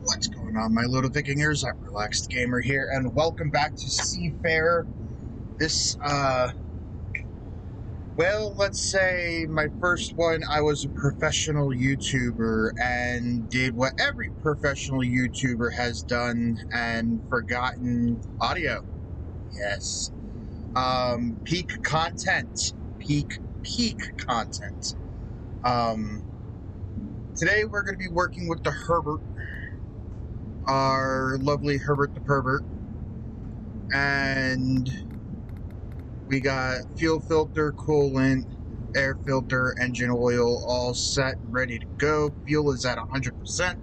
What's going on, my little Vikingers? I'm Relaxed Gamer here, and welcome back to Seafarer. This, well, let's say my first one, I was a professional YouTuber and did what every professional YouTuber has done and forgotten audio. Yes. Peak content. Peak content. Today we're going to be working with the Herbert. Our lovely Herbert the Pervert, and we got fuel filter, coolant, air filter, engine oil all set, ready to go. Fuel is at 100%.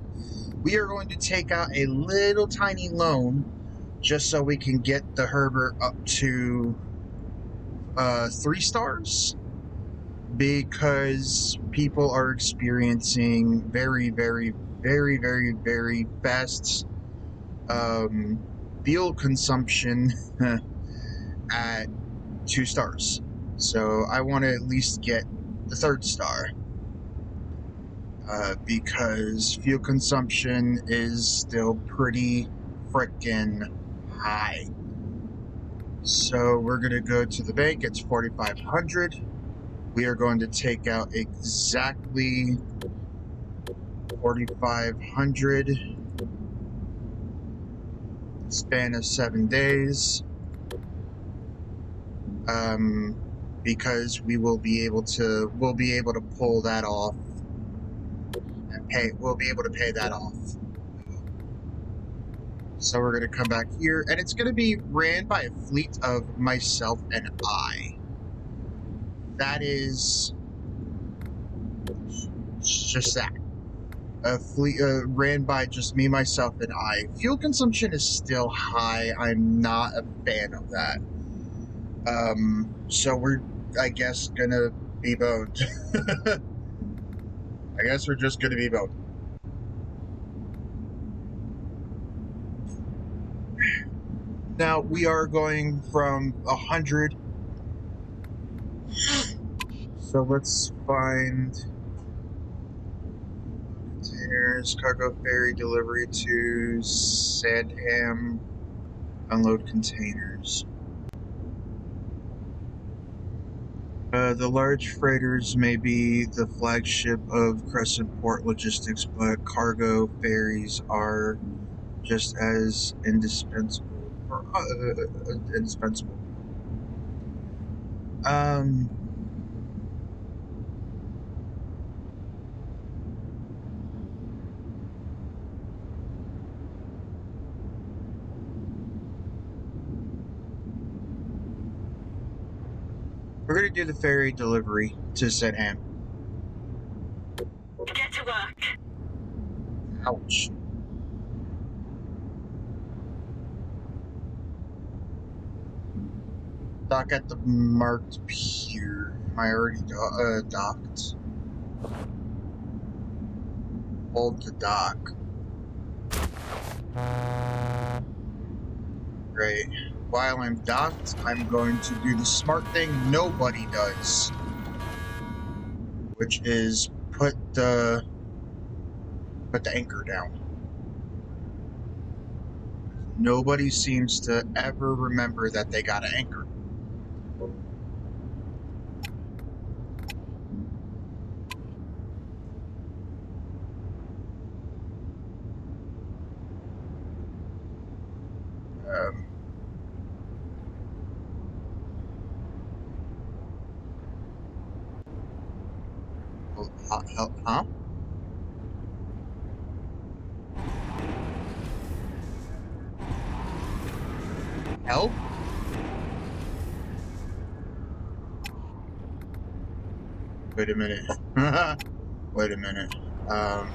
We are going to take out a little tiny loan just so we can get the Herbert up to 3 stars, because people are experiencing very fast fuel consumption at 2 stars. So I want to at least get the 3rd star, because fuel consumption is still pretty frickin' high. So we're going to go to the bank. It's 4,500. We are going to take out exactly 4,500. Span of 7 days, because we'll be able to pull that off and we'll be able to pay that off. So we're going to come back here, and it's going to be ran by a fleet of myself and I. That is just that. A fleet ran by just me, myself, and I. Fuel consumption is still high. I'm not a fan of that. So we're, I guess, gonna be boned. I guess we're just gonna be boned. Now, we are going from 100. So let's find containers, cargo ferry delivery to Sandham, unload containers. The large freighters may be the flagship of Crescent Port Logistics, but cargo ferries are just as indispensable. Indispensable. We're gonna do the ferry delivery to Sandham. Get to work. Ouch. Dock at the marked pier. Am I already docked? Hold to dock. Great. While I'm docked, I'm going to do the smart thing nobody does, which is put the anchor down. Nobody seems to ever remember that they got an anchor. Huh? Help? Wait a minute. Wait a minute. 'Cause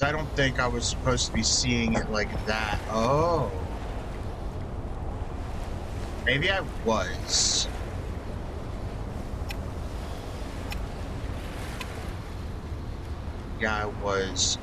I don't think I was supposed to be seeing it like that. Oh. Maybe I was. Yeah, I was.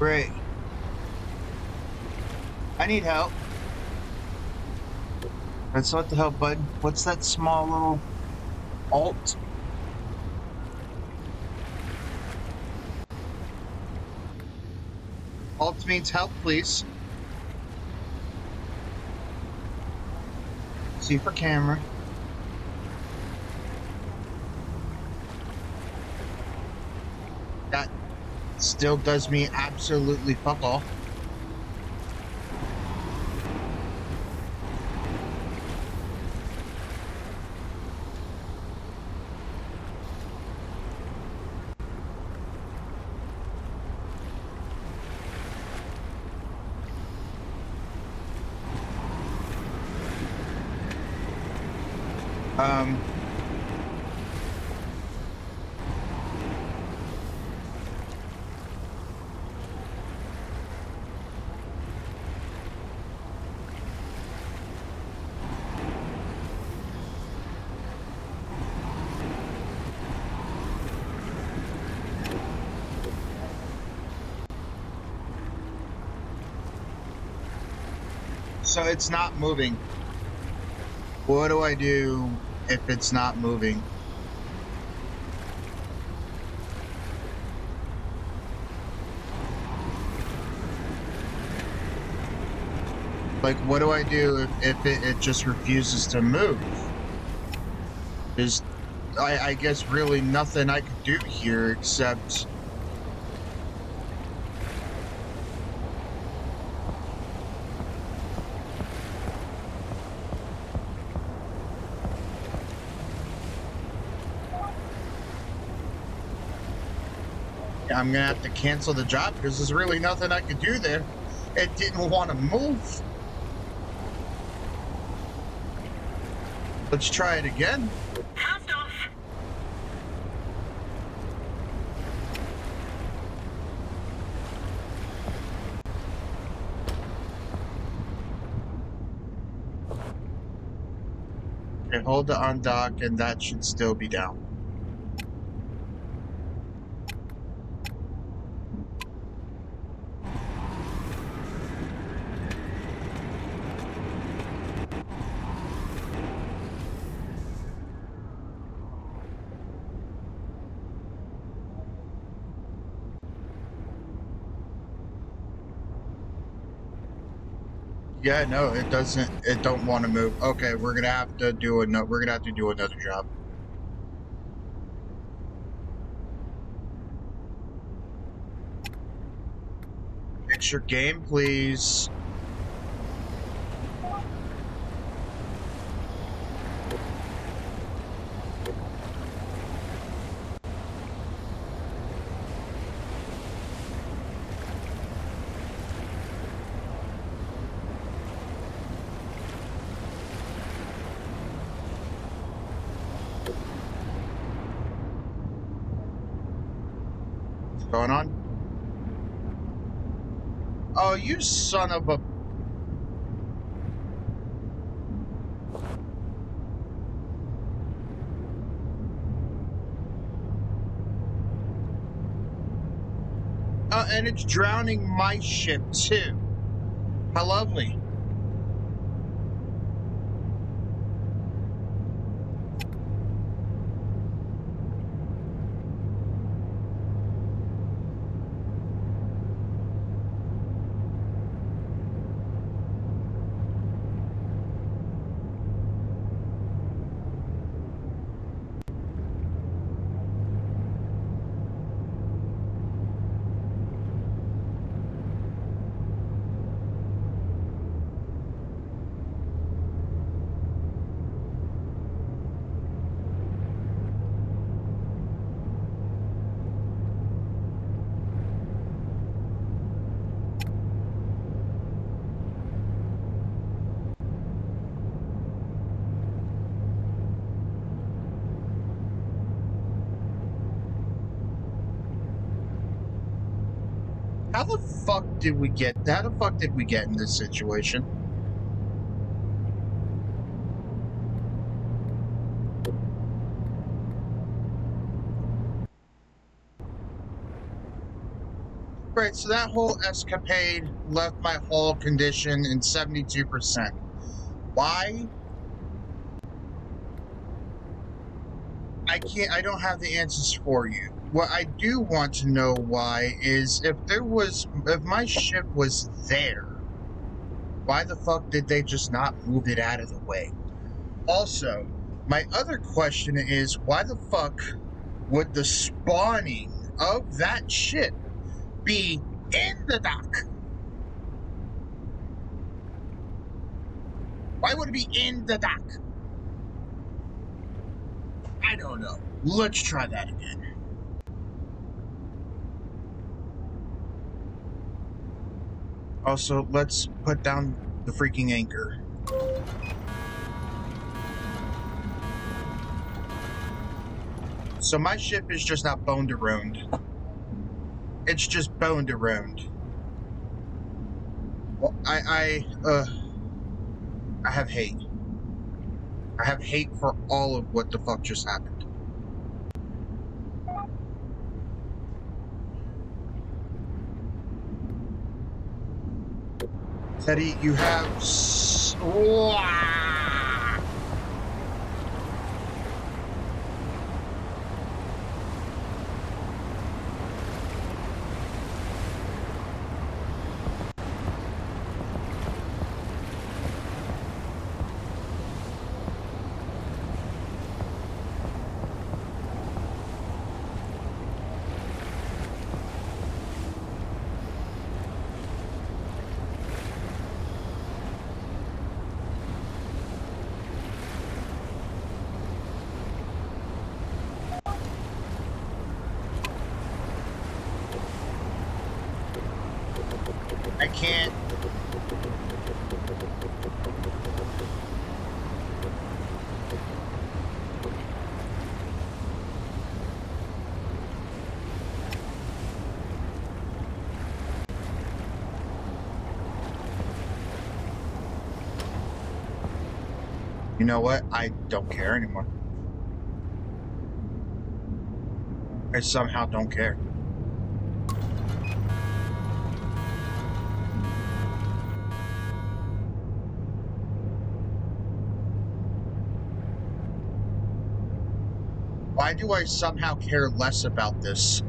Great. I need help. That's what the hell, bud. What's that small little alt? Alt means help, please. C for camera. That still does me absolutely fuck all. Um, so it's not moving. What do I do if it's not moving? Like, what do I do if it just refuses to move? There's, I guess, really nothing I could do here except... I'm gonna have to cancel the job because there's really nothing I could do there. It didn't want to move. Let's try it again. Cast off. Okay, hold the undock and that should still be down. Yeah, no, it doesn't. It don't want to move. Okay, we're gonna have to do another. We're gonna have to do another job. Picture game, please. What's going on? Oh, you son of a... and it's drowning my ship too. How lovely. How the fuck did we get? How the fuck did we get in this situation? Right, so that whole escapade left my hull condition in 72%. Why? I don't have the answers for you. What I do want to know why is if my ship was there, why the fuck did they just not move it out of the way? Also, my other question is why the fuck would the spawning of that ship be in the dock? Why would it be in the dock? I don't know. Let's try that again. Also, let's put down the freaking anchor. So my ship is just not boned around. It's just boned around. Well, I have hate. I have hate for all of what the fuck just happened. Teddy, you have... I can't. You know what? I don't care anymore. I somehow don't care. Why do I somehow care less about this?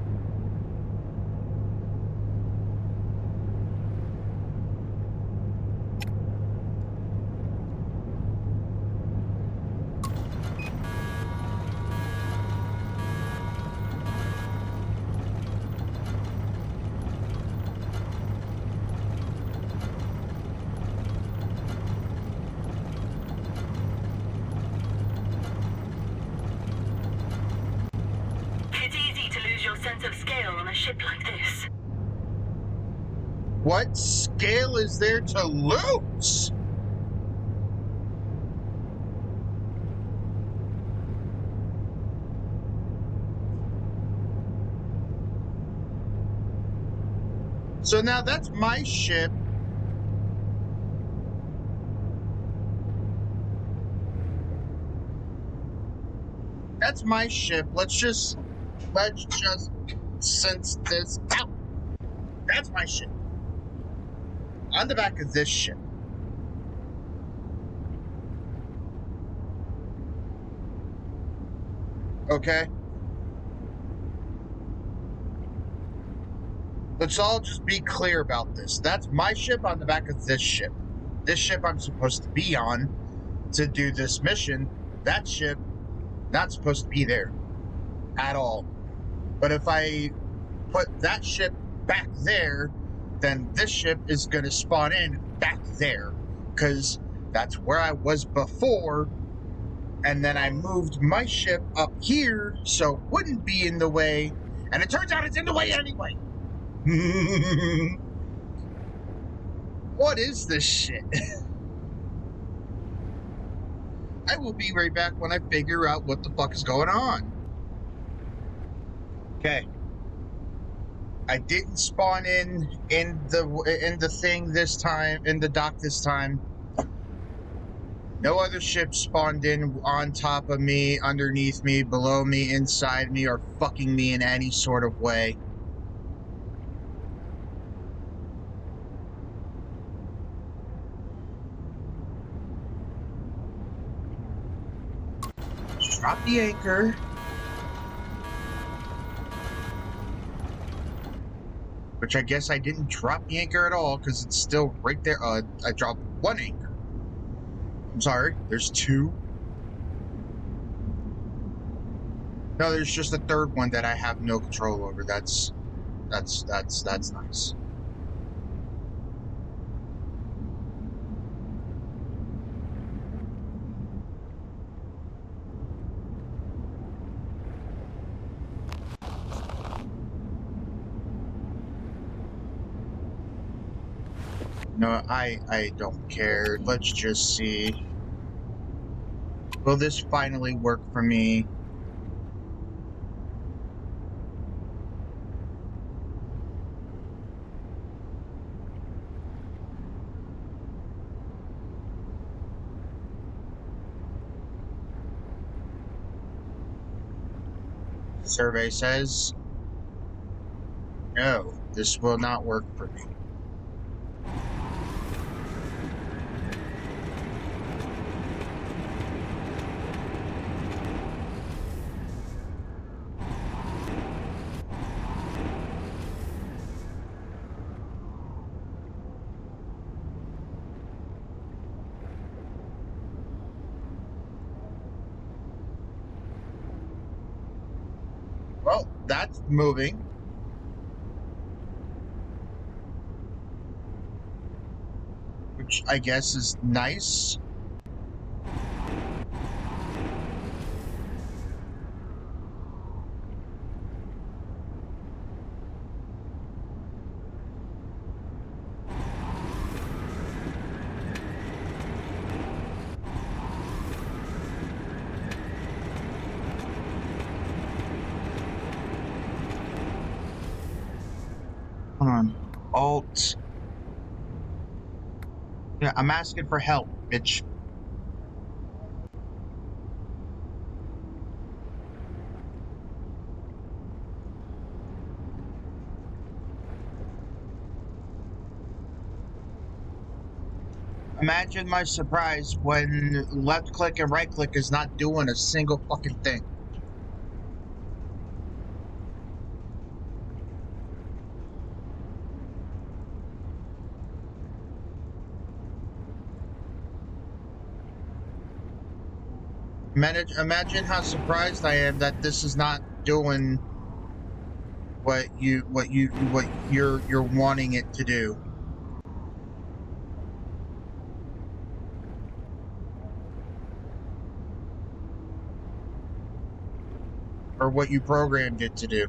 Sense of scale on a ship like this. What scale is there to lose? So now that's my ship. That's my ship. Let's just sense this out. That's my ship. On the back of this ship. Okay? Let's all just be clear about this. That's my ship on the back of this ship. This ship I'm supposed to be on to do this mission. That ship, not supposed to be there at all. But if I put that ship back there, then this ship is going to spawn in back there. Because that's where I was before. And then I moved my ship up here so it wouldn't be in the way. And it turns out it's in the way anyway. What is this shit? I will be right back when I figure out what the fuck is going on. Okay. I didn't spawn in the thing this time, in the dock this time. No other ships spawned in on top of me, underneath me, below me, inside me, or fucking me in any sort of way. Drop the anchor. Which I guess I didn't drop the anchor at all because it's still right there. I dropped one anchor. I'm sorry, there's two. No, there's just a third one that I have no control over. That's nice. No, I don't care. Let's just see. Will this finally work for me? Survey says, no, this will not work for me. Well, that's moving. Which I guess is nice. Hold on. Alt. Yeah, I'm asking for help, bitch. Imagine my surprise when left click and right click is not doing a single fucking thing. Imagine how surprised I am that this is not doing what you're wanting it to do. Or what you programmed it to do.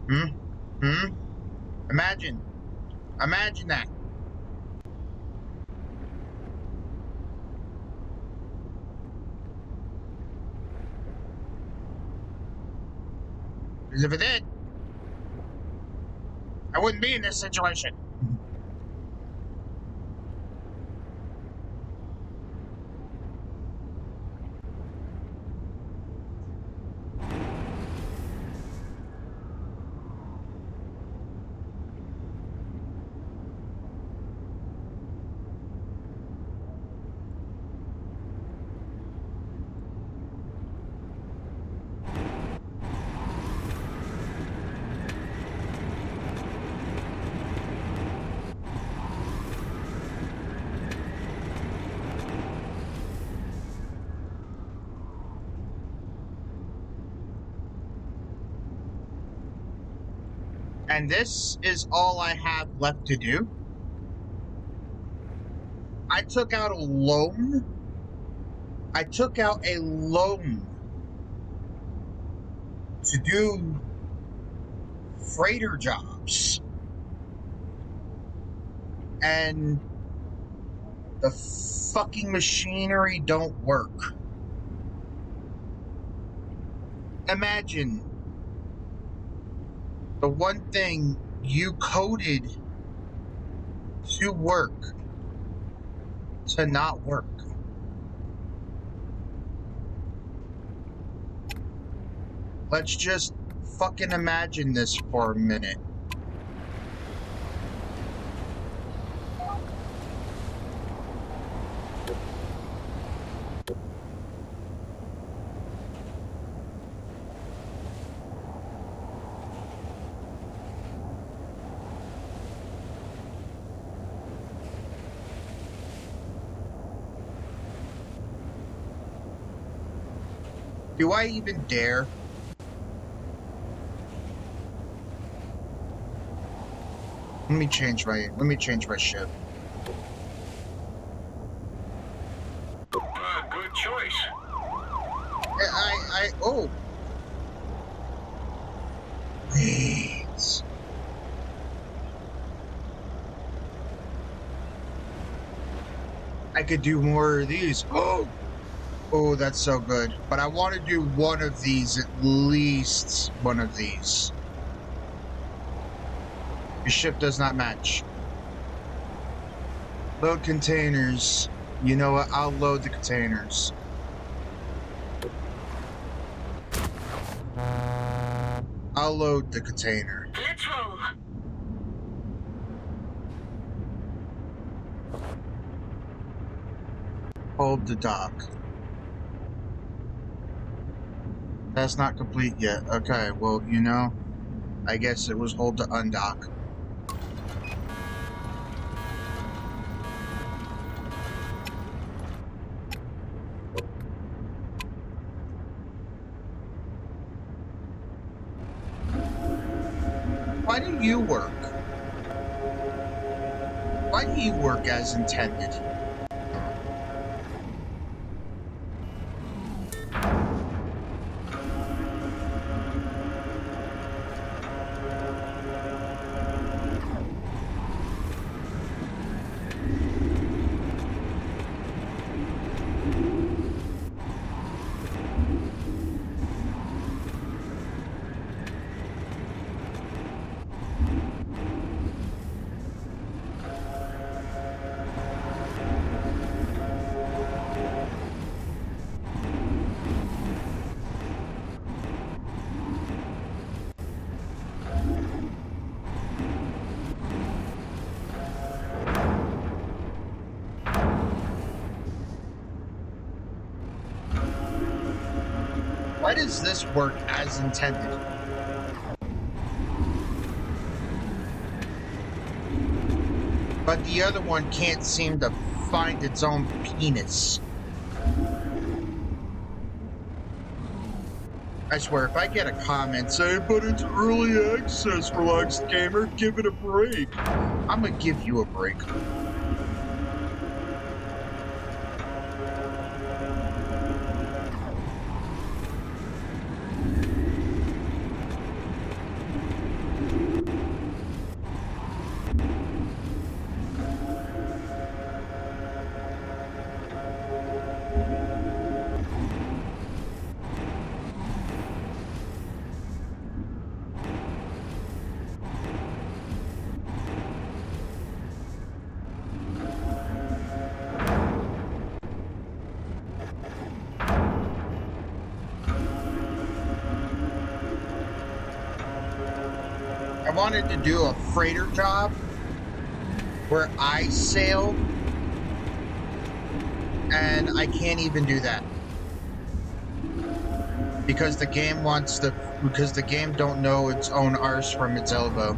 Hmm? Imagine that. Because if it did, I wouldn't be in this situation. And this is all I have left to do. I took out a loan. To do freighter jobs. And the fucking machinery don't work. Imagine the one thing you coded to work to not work. Let's just fucking imagine this for a minute. Do I even dare? Let me change my ship. Good choice. Oh. Wait. I could do more of these. Oh, that's so good. But I want to do one of these, at least one of these. Your ship does not match. Load containers. You know what? I'll load the containers. I'll load the container. Let's roll. Hold the dock. That's not complete yet. Okay, well, you know, I guess it was hold to undock. Why do you work? Why do you work as intended? Why does this work as intended? But the other one can't seem to find its own penis. I swear, if I get a comment saying, but it's early access, relaxed gamer, give it a break, I'm gonna give you a break. I wanted to do a freighter job where I sail, and I can't even do that because the game don't know its own arse from its elbow.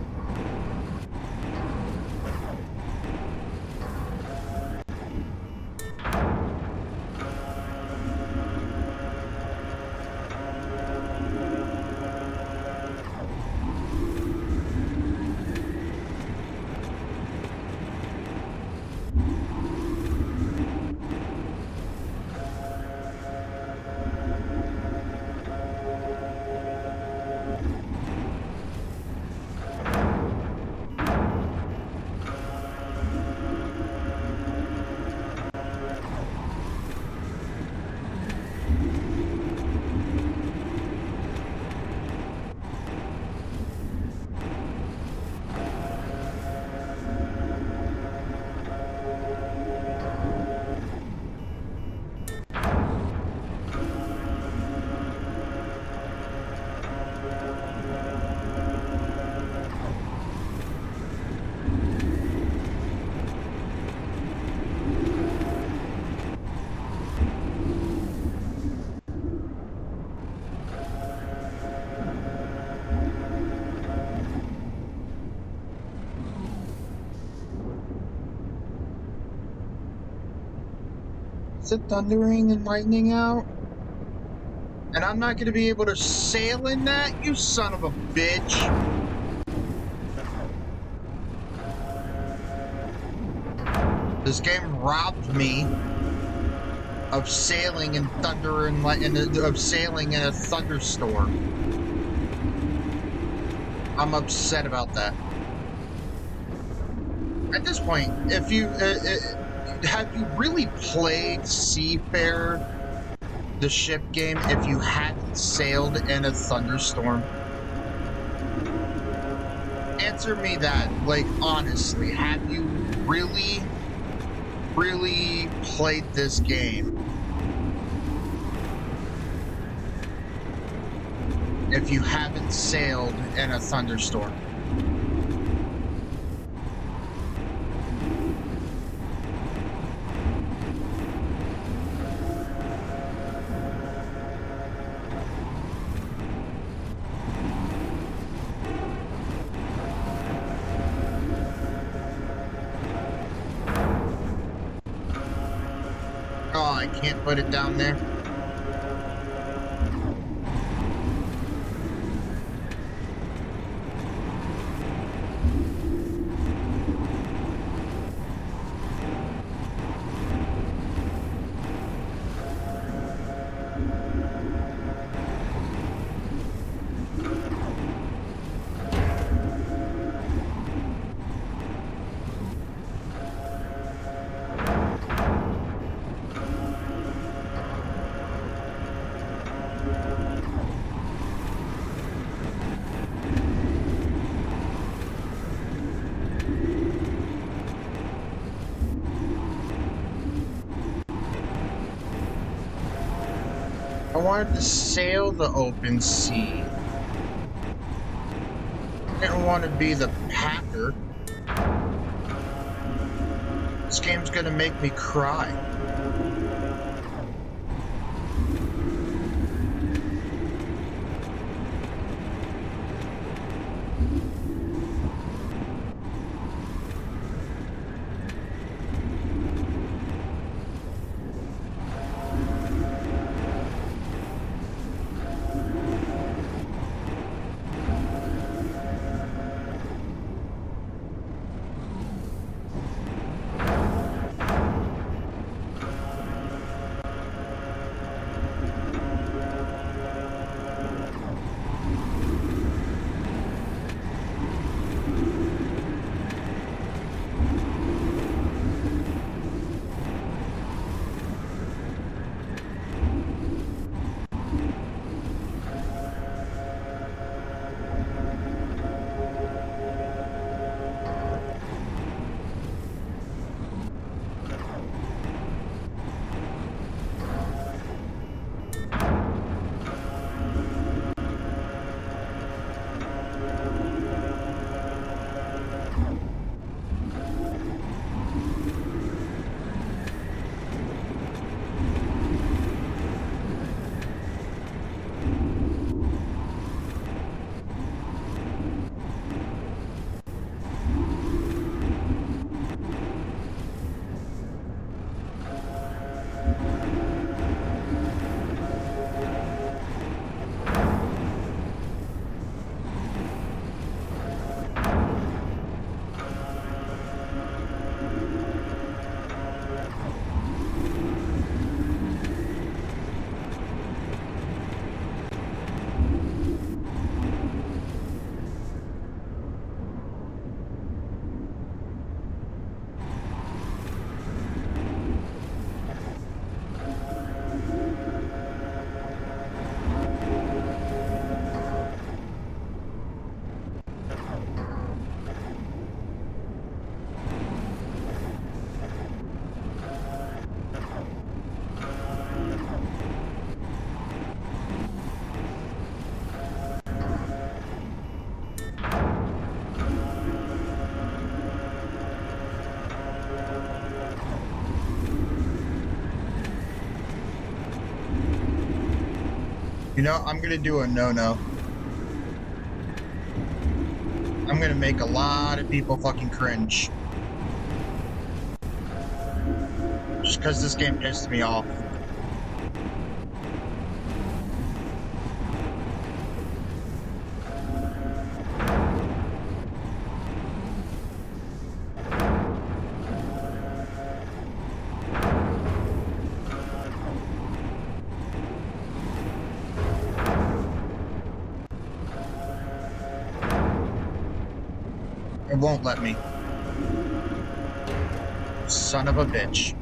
Is it thundering and lightning out? And I'm not going to be able to sail in that, you son of a bitch. This game robbed me of sailing in thunder and of sailing in a thunderstorm. I'm upset about that. At this point, if you have you really played Seafarer, the ship game, if you haven't sailed in a thunderstorm? Answer me that, like, honestly, have you really played this game if you haven't sailed in a thunderstorm? Oh, I can't put it down there. I wanted to sail the open sea. I didn't want to be the packer. This game's gonna make me cry. You know, I'm gonna do a no-no. I'm gonna make a lot of people fucking cringe. Just because this game pissed me off. won't let me. Son of a bitch.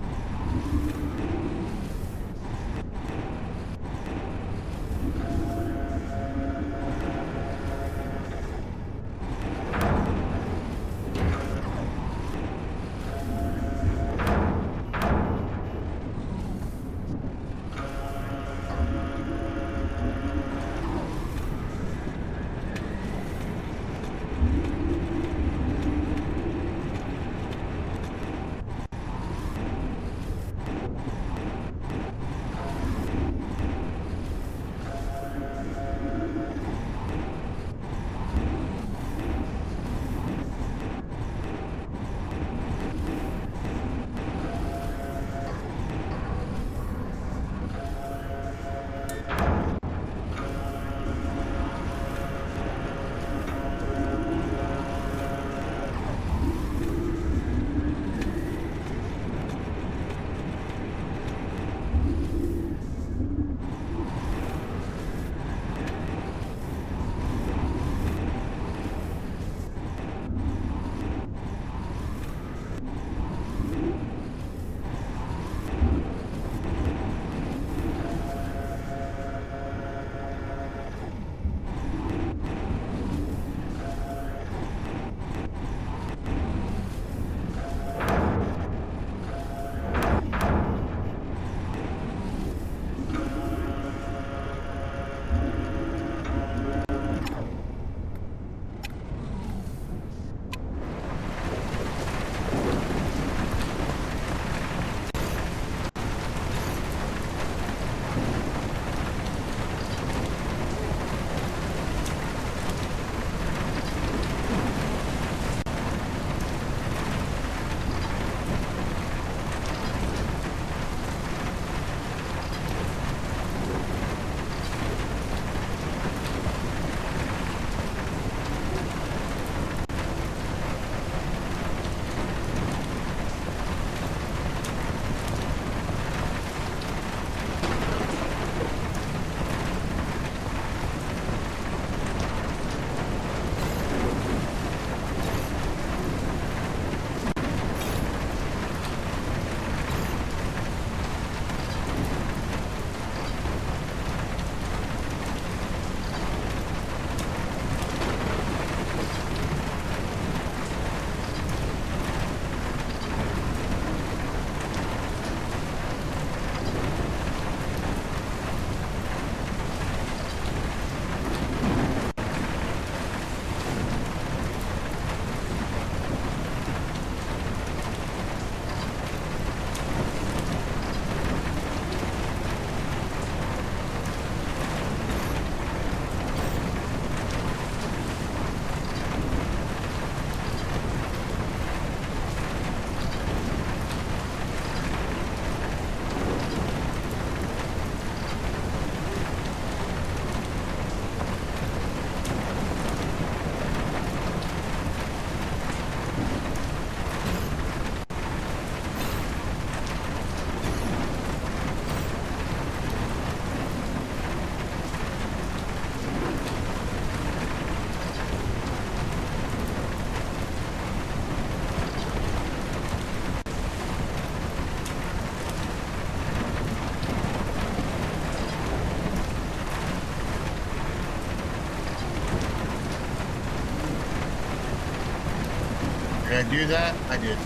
Did I do that? I did.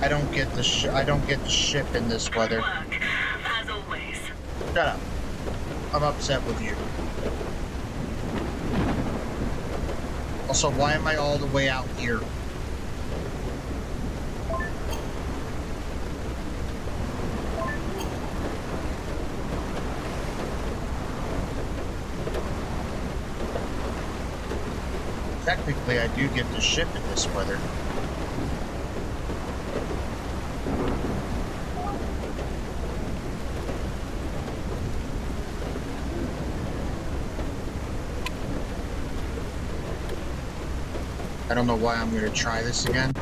I don't get the ship in this Good weather. work, as always. Shut up. I'm upset with you. Also, why am I all the way out here? Technically, I do get the ship in this weather. I don't know why I'm going to try this again.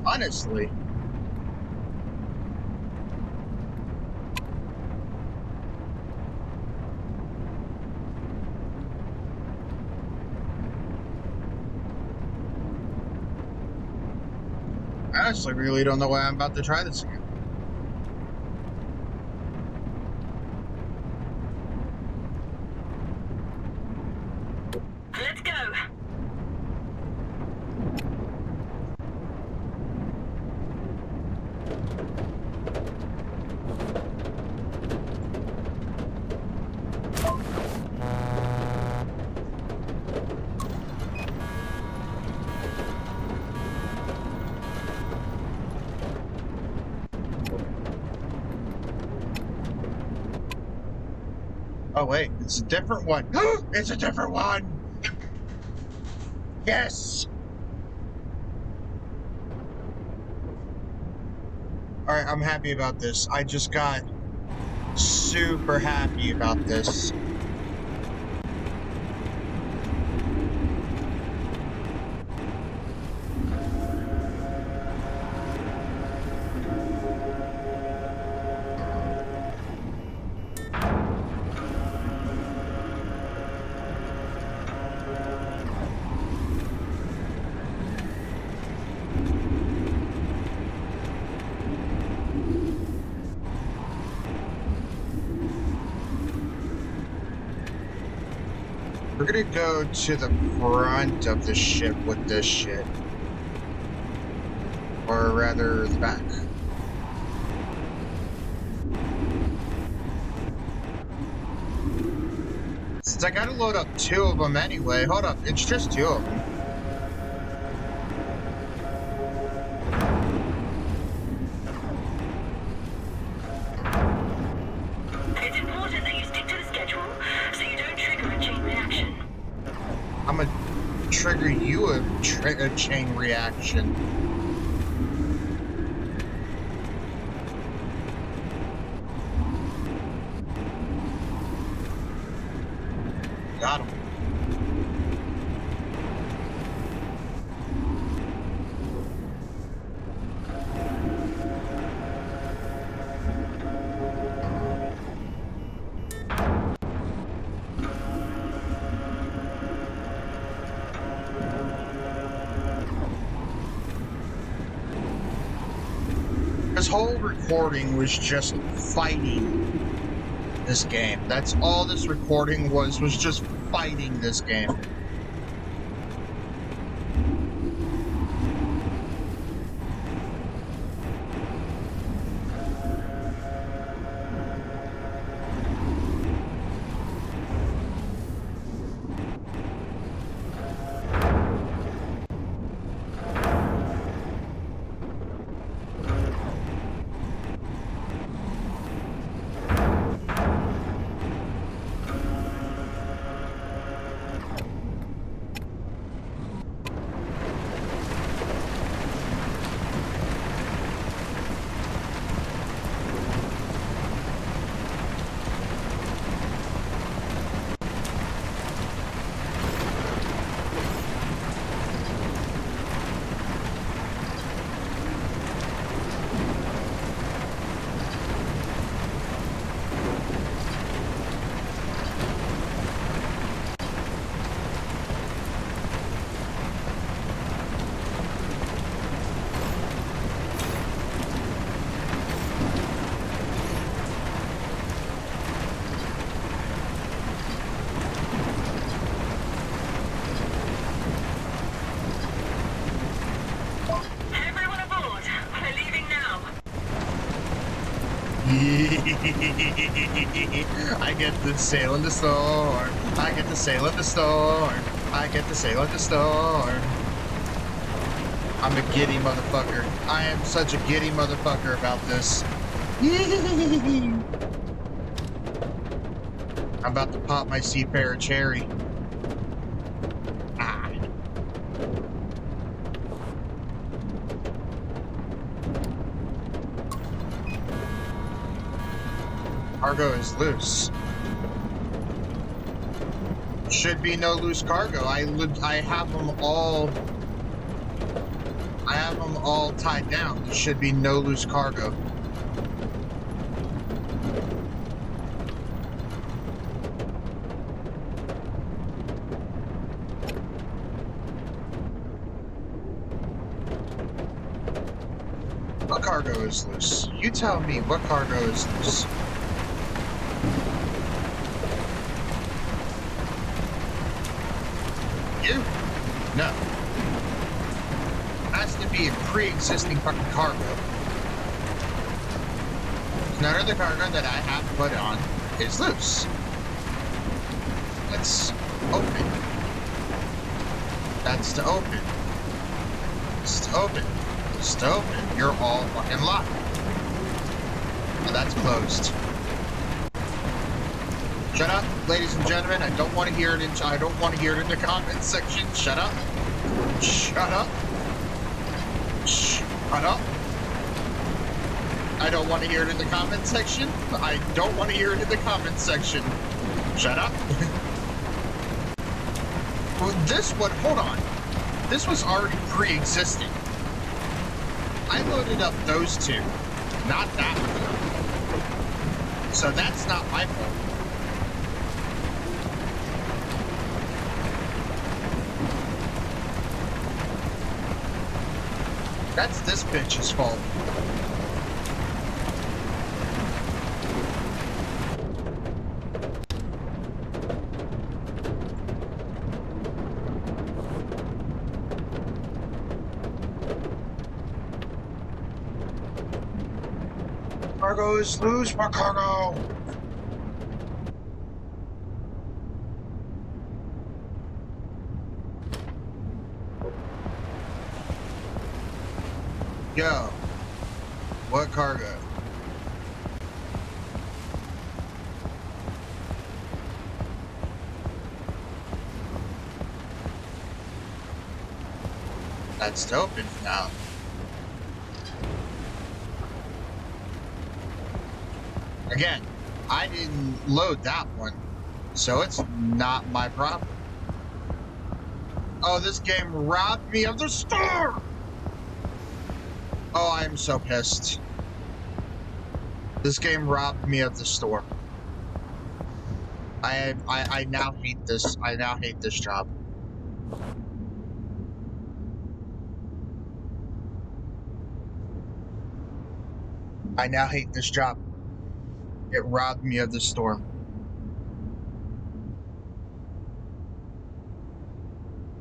Honestly. I honestly really don't know why I'm about to try this again. Let's go. Oh wait, it's a different one. It's a different one! Yes! Alright, I'm happy about this. I just got super happy about this. We're gonna go to the front of the ship with this shit. Or rather, the back. Since I gotta load up 2 of them anyway. Hold up, it's just 2 of them. It's important that you stick to the schedule so you don't trigger a chain reaction. I'm gonna trigger you a chain reaction. Got him. This whole recording was just fighting this game. That's all this recording was just fighting this game. I get to sail in the storm. I get to sail in the storm. I get to sail in the storm. I'm a giddy motherfucker. I am such a giddy motherfucker about this. I'm about to pop my Seafarer cherry. Ah. Cargo is loose. Should be no loose cargo. I have them all. I have them all tied down. There should be no loose cargo. What cargo is loose? You tell me what cargo is loose. You? No. Has to be a pre-existing fucking cargo. None of the cargo that I have put on is loose. Let's open. That's to open. It's to open. It's to open. You're all fucking locked. Well, that's closed. Shut up, ladies and gentlemen. I don't want to hear it in. I don't want to hear it in the comments section. Shut up. Shut up. Shut up. I don't want to hear it in the comments section. I don't want to hear it in the comments section. Shut up. Well, this one, hold on. This was already pre-existing. I loaded up those two, not that one. So that's not my fault. That's this bitch's fault. Cargo is loose, my cargo! Yo, what cargo? That's open now. Again, I didn't load that one, so it's not my problem. Oh, this game robbed me of the store! Oh, I am so pissed. This game robbed me of the store. I now hate this. I now hate this job. I now hate this job. It robbed me of the storm.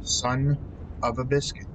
Son of a biscuit.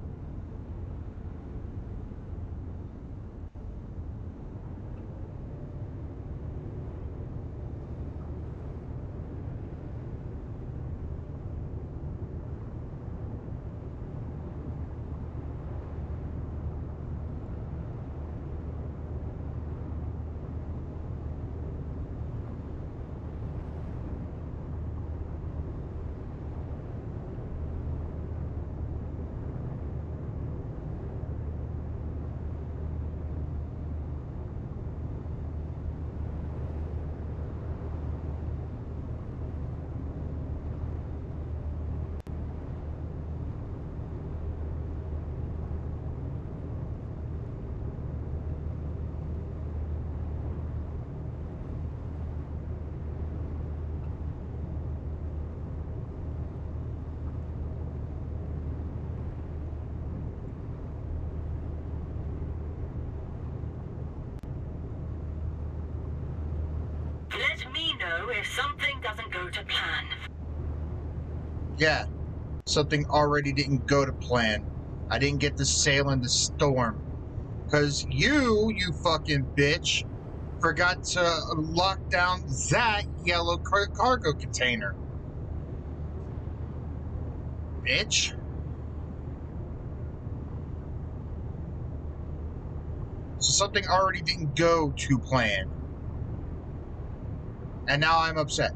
Let me know if something doesn't go to plan. Yeah, something already didn't go to plan. I didn't get to sail in the storm. Cause you fucking bitch, Forgot to lock down that yellow cargo container. Bitch. So something already didn't go to plan. And now I'm upset.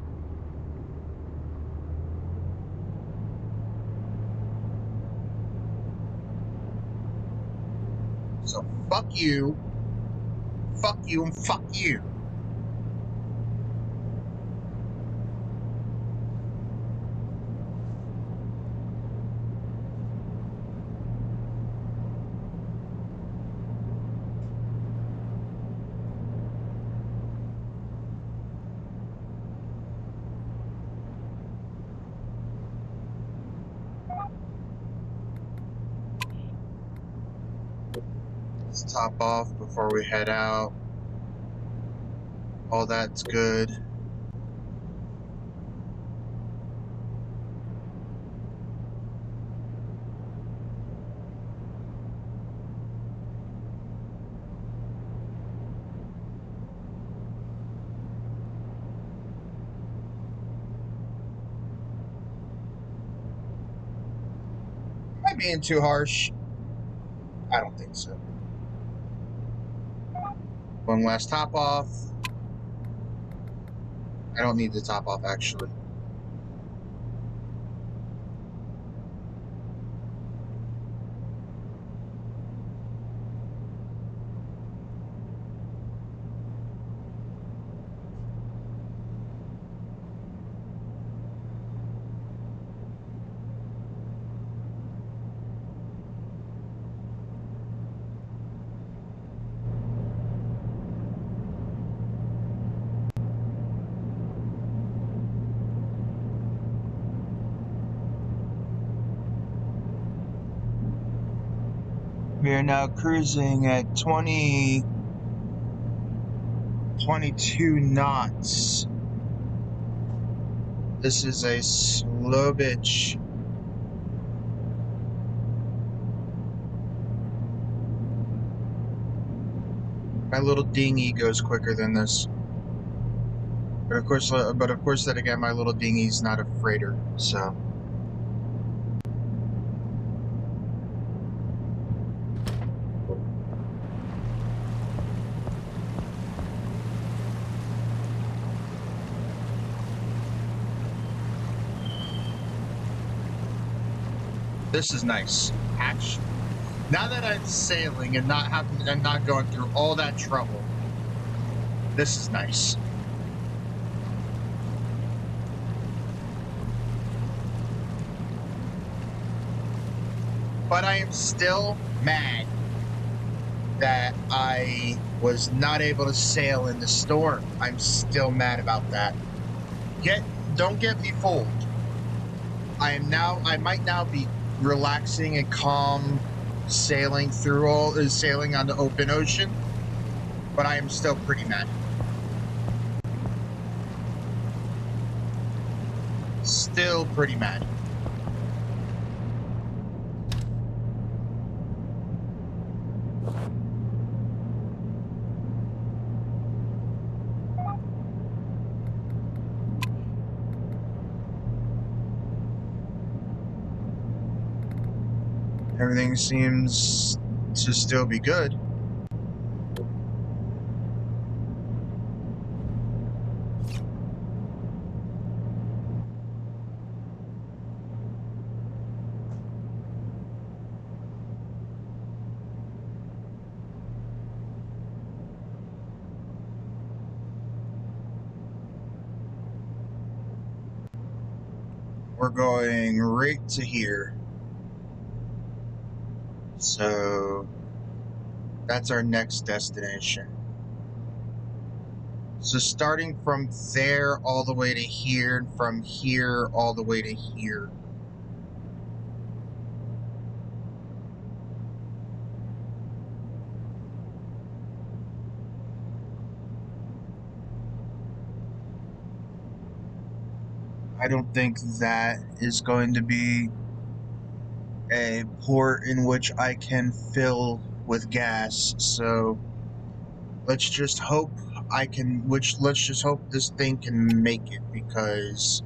So fuck you, and fuck you. Let's top off before we head out. All that's good. Am I being too harsh? I don't think so. One last top off. I don't need the top off actually. We are now cruising at 22 knots. This is a slow bitch. My little dinghy goes quicker than this. But of course, then again, my little dinghy's not a freighter, so. This is nice, actually. Now that I'm sailing and not going through all that trouble, this is nice. But I am still mad that I was not able to sail in the storm. I'm still mad about that. Don't get me fooled. I might now be relaxing and calm sailing on the open ocean, but I am still pretty mad. Still pretty mad. Everything seems to still be good. We're going right to here. So that's our next destination. So starting from there all the way to here, and from here all the way to here. I don't think that is going to be a port in which I can fill with gas, so let's just hope let's just hope this thing can make it, because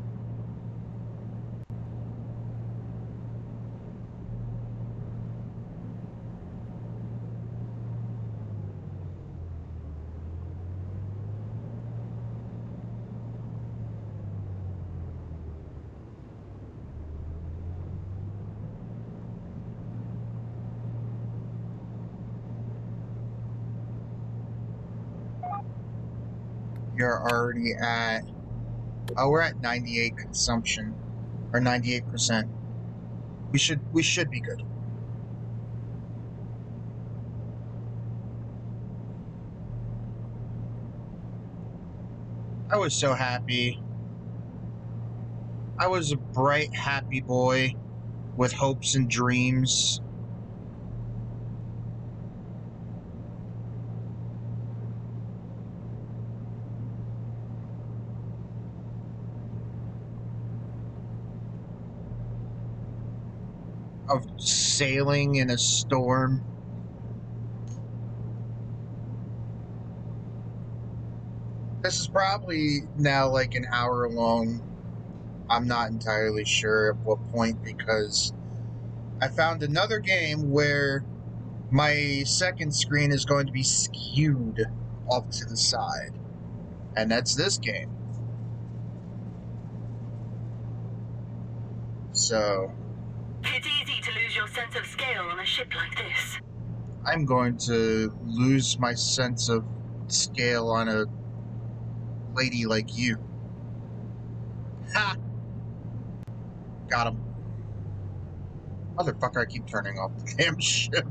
you're already at, oh, we're at 98 consumption, or 98%. We should be good. I was so happy. I was a bright, happy boy with hopes and dreams. Of sailing in a storm. This is probably now like an hour long. I'm not entirely sure at what point, because I found another game where my second screen is going to be skewed off to the side. And that's this game. So It's easy to lose your sense of scale on a ship like this. I'm going to lose my sense of scale on a lady like you. Ha! Got him. Motherfucker, I keep turning off the damn ship.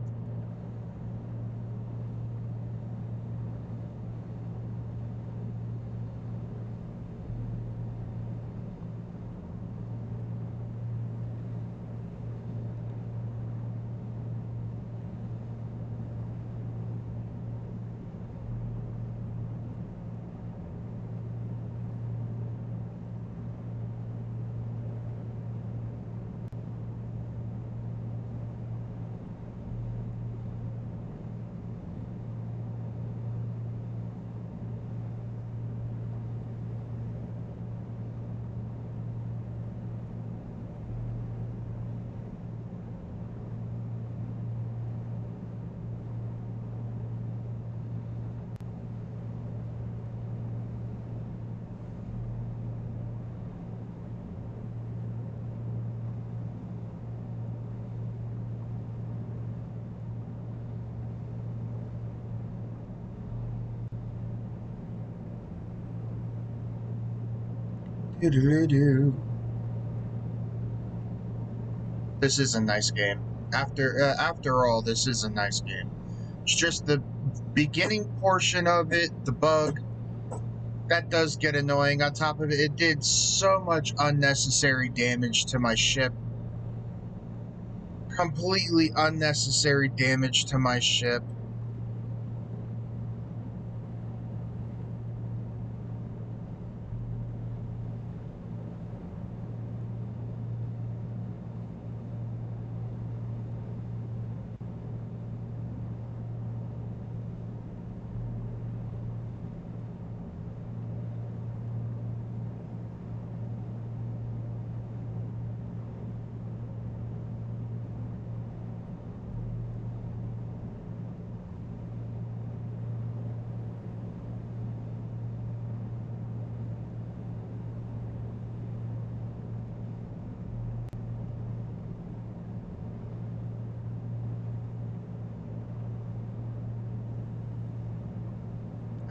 This is a nice game. After all, this is a nice game. It's just the beginning portion of it, the bug, that does get annoying. On top of it, it did so much unnecessary damage to my ship. Completely unnecessary damage to my ship.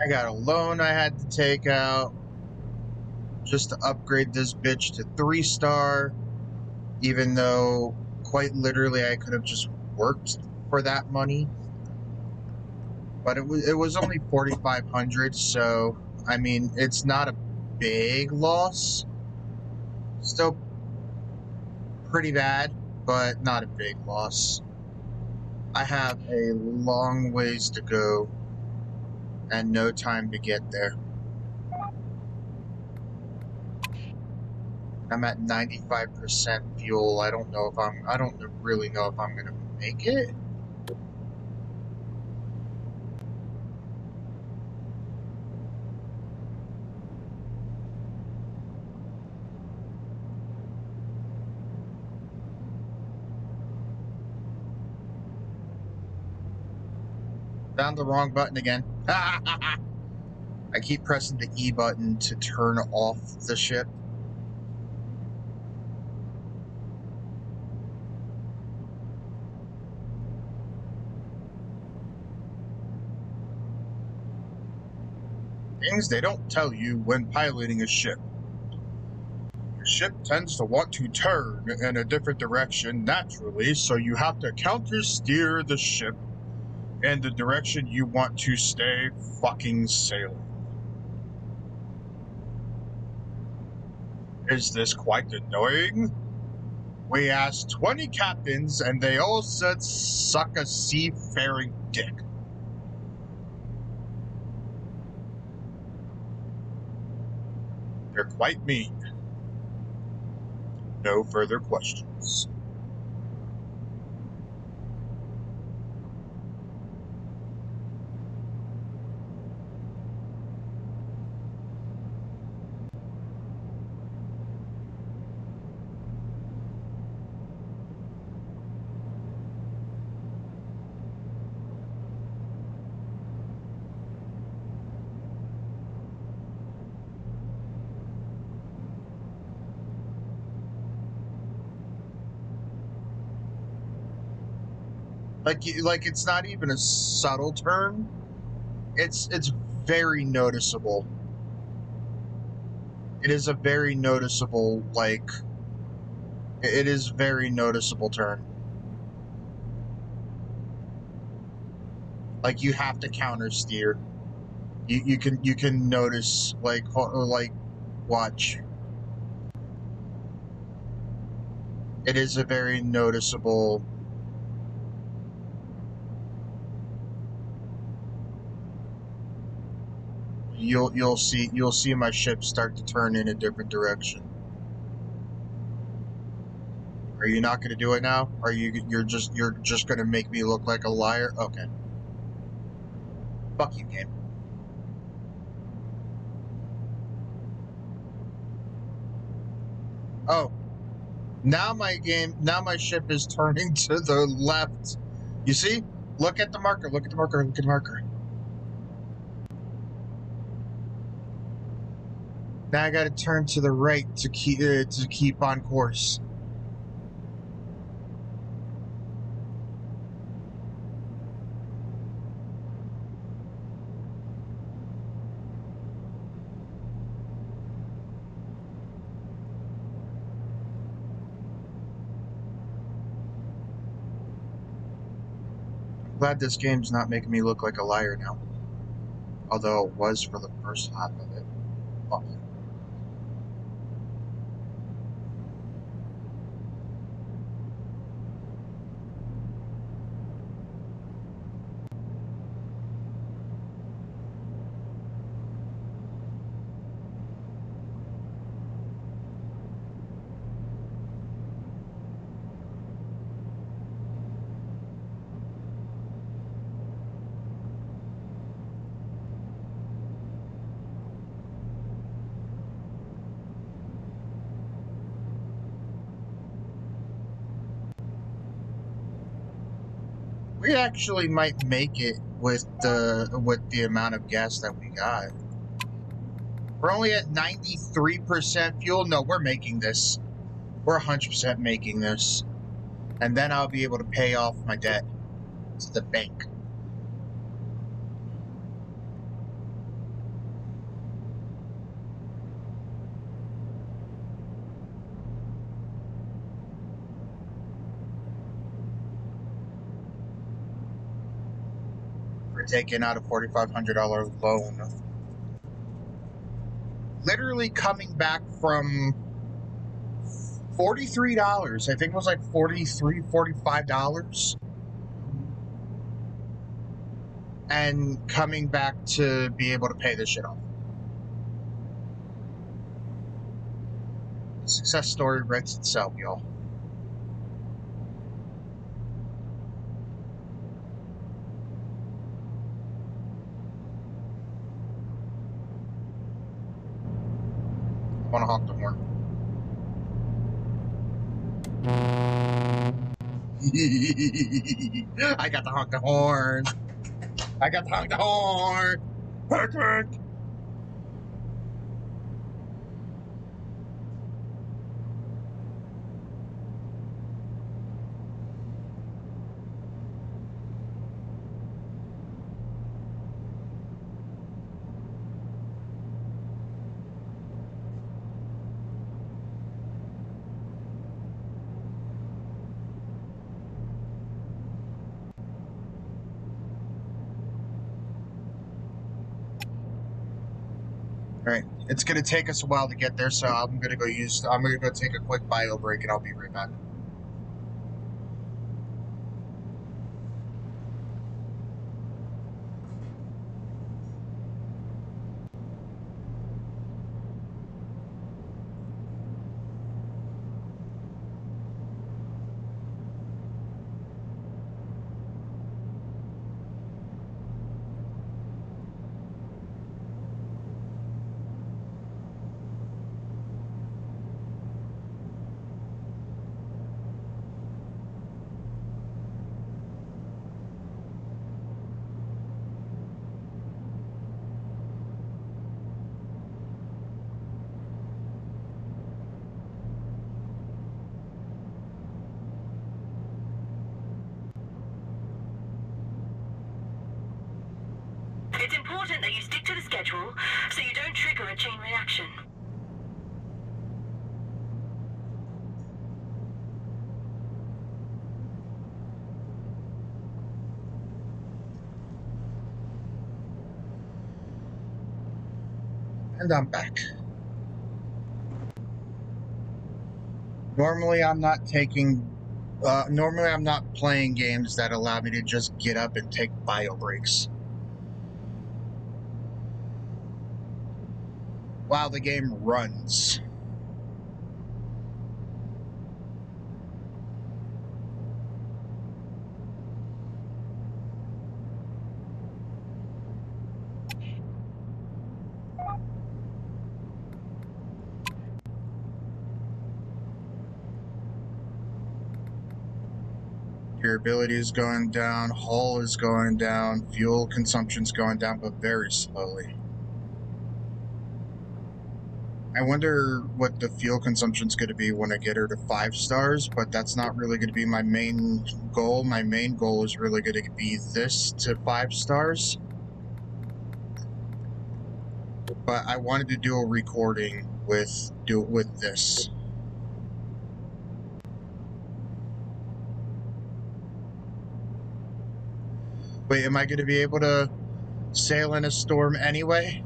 I got a loan I had to take out just to upgrade this bitch to 3-star, even though quite literally I could have just worked for that money. But it was only 4,500, so I mean, it's not a big loss. Still pretty bad, but not a big loss. I have a long ways to go and no time to get there. I'm at 95% fuel. I don't really know if I'm gonna make it. Found the wrong button again. I keep pressing the E button to turn off the ship. Things they don't tell you when piloting a ship. Your ship tends to want to turn in a different direction naturally, so you have to counter steer the ship in the direction you want to stay fucking sailing. Is this quite annoying? We asked 20 captains and they all said suck a seafaring dick. They're quite mean. No further questions. Like it's not even a subtle turn. It's very noticeable. It is a very noticeable, like, it is very noticeable turn. Like, you have to counter steer. You can notice, like watch. It is a very noticeable. You'll see my ship start to turn in a different direction. Are you not going to do it now? Are you're just going to make me look like a liar? Okay. Fuck you, game. Oh. Now my ship is turning to the left. You see? Look at the marker. Look at the marker. Look at the marker. Now I got to turn to the right to keep on course. I'm glad this game's not making me look like a liar now. Although it was for the first half of it. Fuck it. We actually might make it with the amount of gas that we got. We're only at 93% fuel. No, we're making this. We're 100% making this. And then I'll be able to pay off my debt to the bank. For taking out a $4,500 loan. Literally coming back from $43. I think it was like $43, $45. And coming back to be able to pay this shit off. The success story writes itself, y'all. I want to honk the horn. I got to honk the horn. I got to honk the horn. Perfect. All right, it's gonna take us a while to get there, so I'm gonna go take a quick bio break, and I'll be right back. It's important that you stick to the schedule so you don't trigger a chain reaction. And I'm back. Normally, I'm not playing games that allow me to just get up and take bio breaks. While the game runs. Durability is going down, hull is going down, fuel consumption's going down, but very slowly. I wonder what the fuel consumption's going to be when I get her to 5 stars, but that's not really going to be my main goal. My main goal is really going to be this to 5 stars. But I wanted to do a recording with this. Wait, am I going to be able to sail in a storm anyway?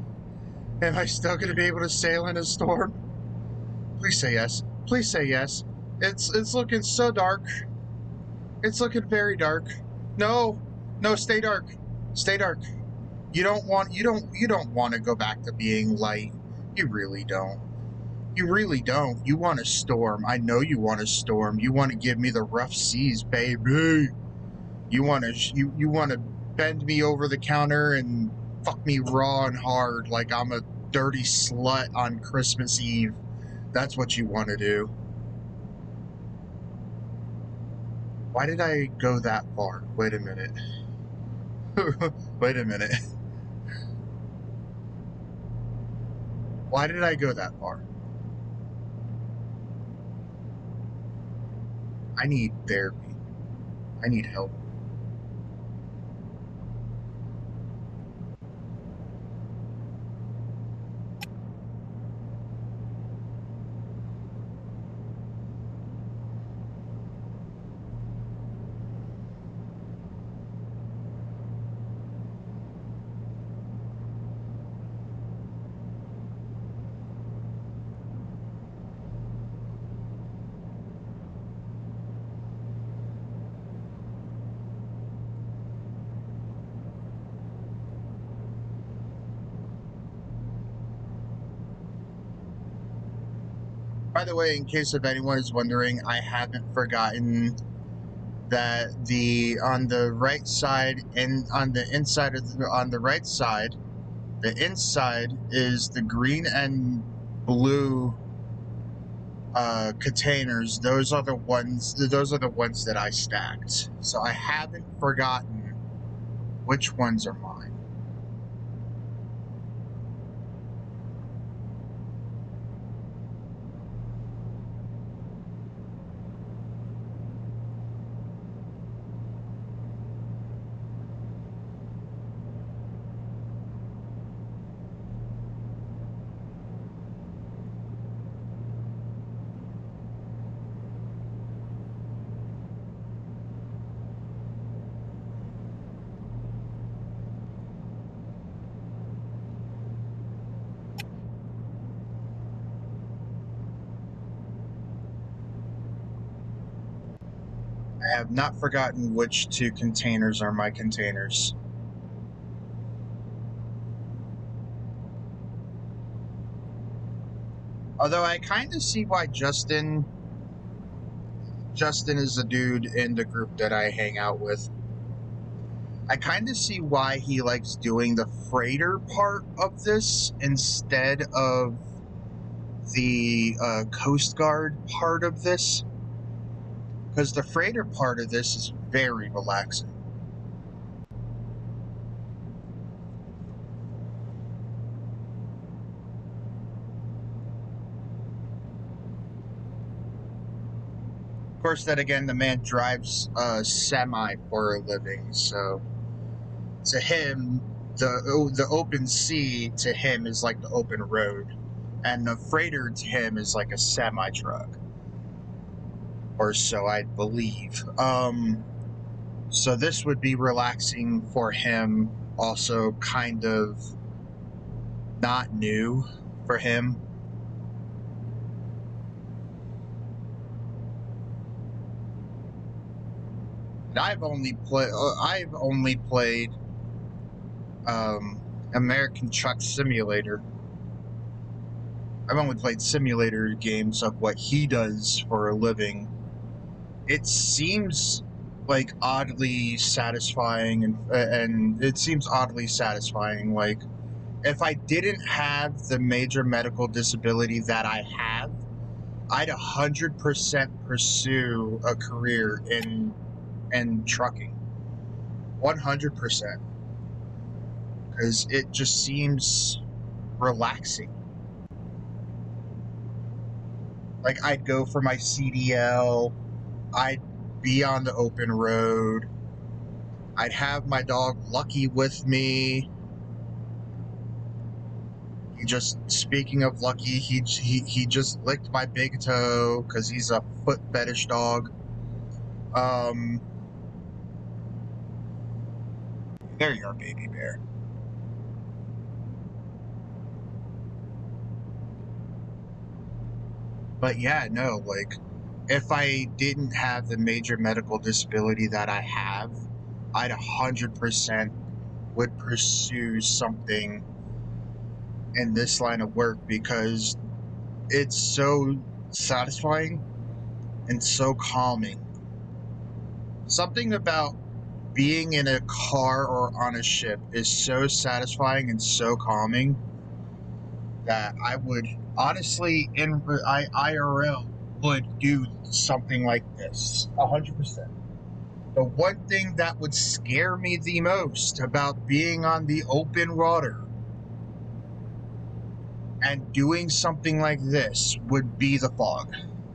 Am I still going to be able to sail in a storm? Please say yes. Please say yes. It's looking so dark. It's looking very dark. No, stay dark. Stay dark. You don't want to go back to being light. You really don't. You really don't. You want a storm. I know you want a storm. You want to give me the rough seas, baby. You want to bend me over the counter and fuck me raw and hard like I'm a dirty slut on Christmas Eve. That's what you want to do. Why did I go that far? Wait a minute. Wait a minute. Why did I go that far? I need therapy. I need help. By the way, in case if anyone is wondering, I haven't forgotten that on the right side and on the inside on the right side, the inside is the green and blue containers. Those are the ones that I stacked. So I haven't forgotten Which ones are mine? I have not forgotten which two containers are my containers. Although I kind of see why Justin is the dude in the group that I hang out with. I kind of see why he likes doing the freighter part of this instead of the Coast Guard part of this. Because the freighter part of this is very relaxing. Of course, then again, the man drives a semi for a living, so to him, the open sea to him is like the open road, and the freighter to him is like a semi truck, or so I believe. So this would be relaxing for him, also kind of not new for him. And I've only played American Truck Simulator. I've only played simulator games of what he does for a living. It seems like oddly satisfying, and it seems oddly satisfying. Like, if I didn't have the major medical disability that I have, I'd 100% pursue a career in trucking. 100%. Because it just seems relaxing. Like, I'd go for my CDL, I'd be on the open road, I'd have my dog Lucky with me. Speaking of Lucky, he just licked my big toe because he's a foot fetish dog. Um, there you are, baby bear. But yeah, no, like, if I didn't have the major medical disability that I have, I'd 100% would pursue something in this line of work because it's so satisfying and so calming. Something about being in a car or on a ship is so satisfying and so calming that I would honestly, IRL, would do something like this 100%. The one thing that would scare me the most about being on the open water and doing something like this would be the fog.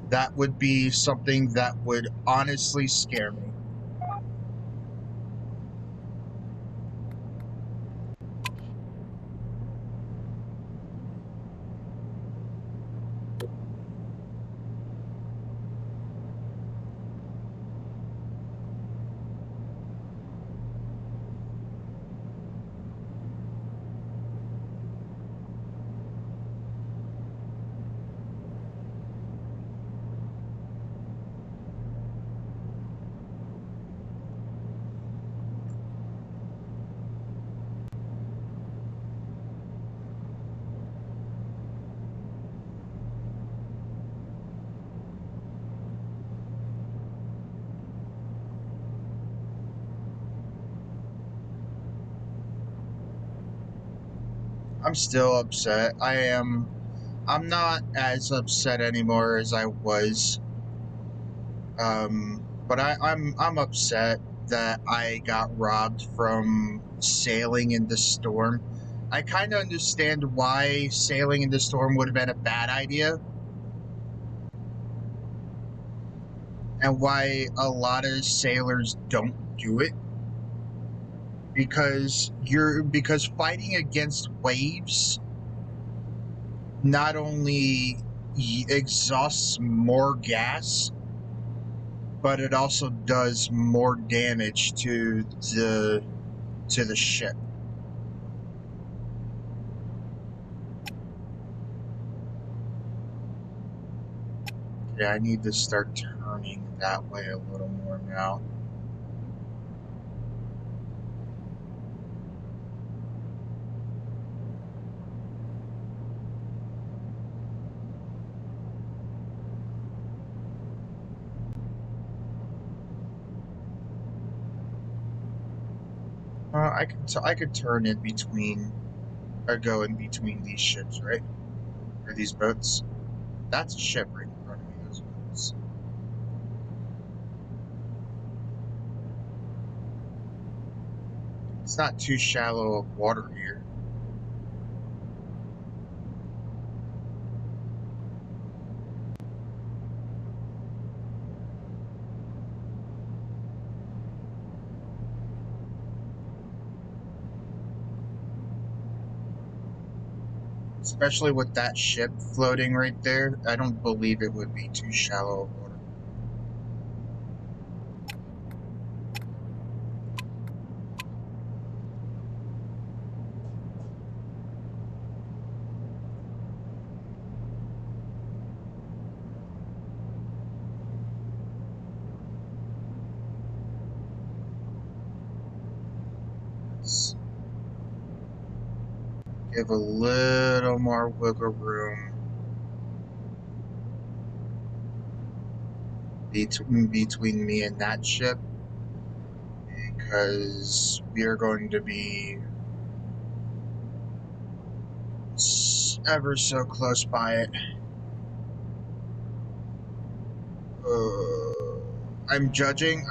That would be something that would honestly scare me. I'm still upset. I'm not as upset anymore as I was. But I'm upset that I got robbed from sailing in the storm. I kind of understand why sailing in the storm would have been a bad idea, and why a lot of sailors don't do it, because fighting against waves not only exhausts more gas, but it also does more damage to the ship. Yeah, I need to start turning that way a little more now. I could turn in between, or go in between these ships, right? Or these boats. That's a ship right in front of me. Those boats. It's not too shallow of water here. Especially with that ship floating right there, I don't believe it would be too shallow of water. Let's give a little more wiggle room between me and that ship, because we are going to be ever so close by it. I'm judging.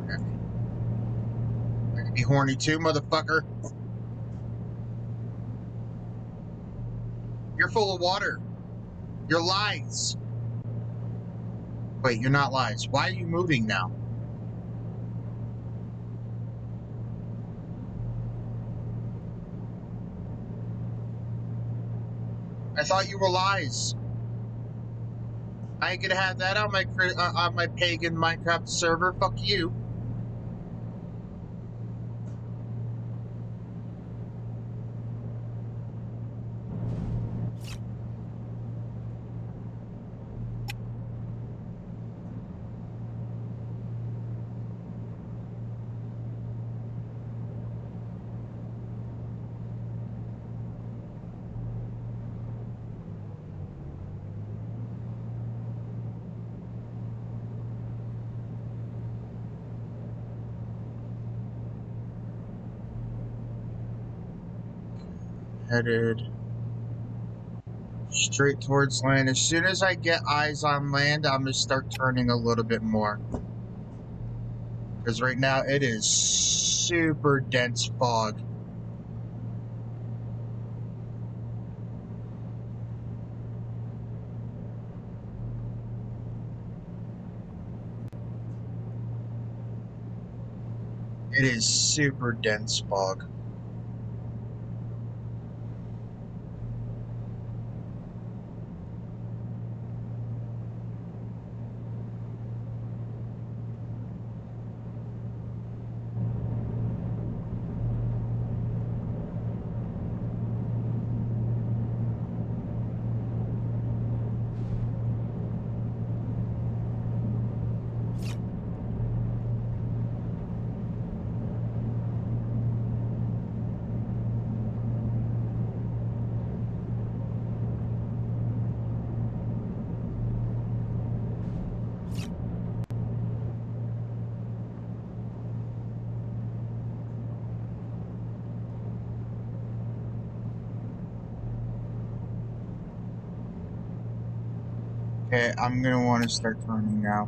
Okay. I can be horny too, motherfucker. You're full of water. You're lies. Wait, you're not lies. Why are you moving now? I thought you were lies. I ain't gonna have that on my pagan Minecraft server. Fuck you. Headed straight towards land. As soon as I get eyes on land, I'm gonna start turning a little bit more. Because right now it is super dense fog. It is super dense fog. Okay, I'm gonna want to start turning now.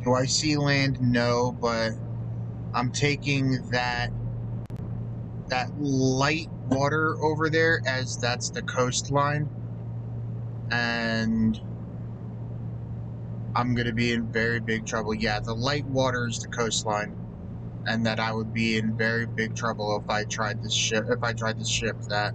Do I see land? No, but I'm taking that light water over there as that's the coastline, and I'm gonna be in very big trouble. Yeah, the light water is the coastline, and that I would be in very big trouble if I tried this ship. If I tried to ship that.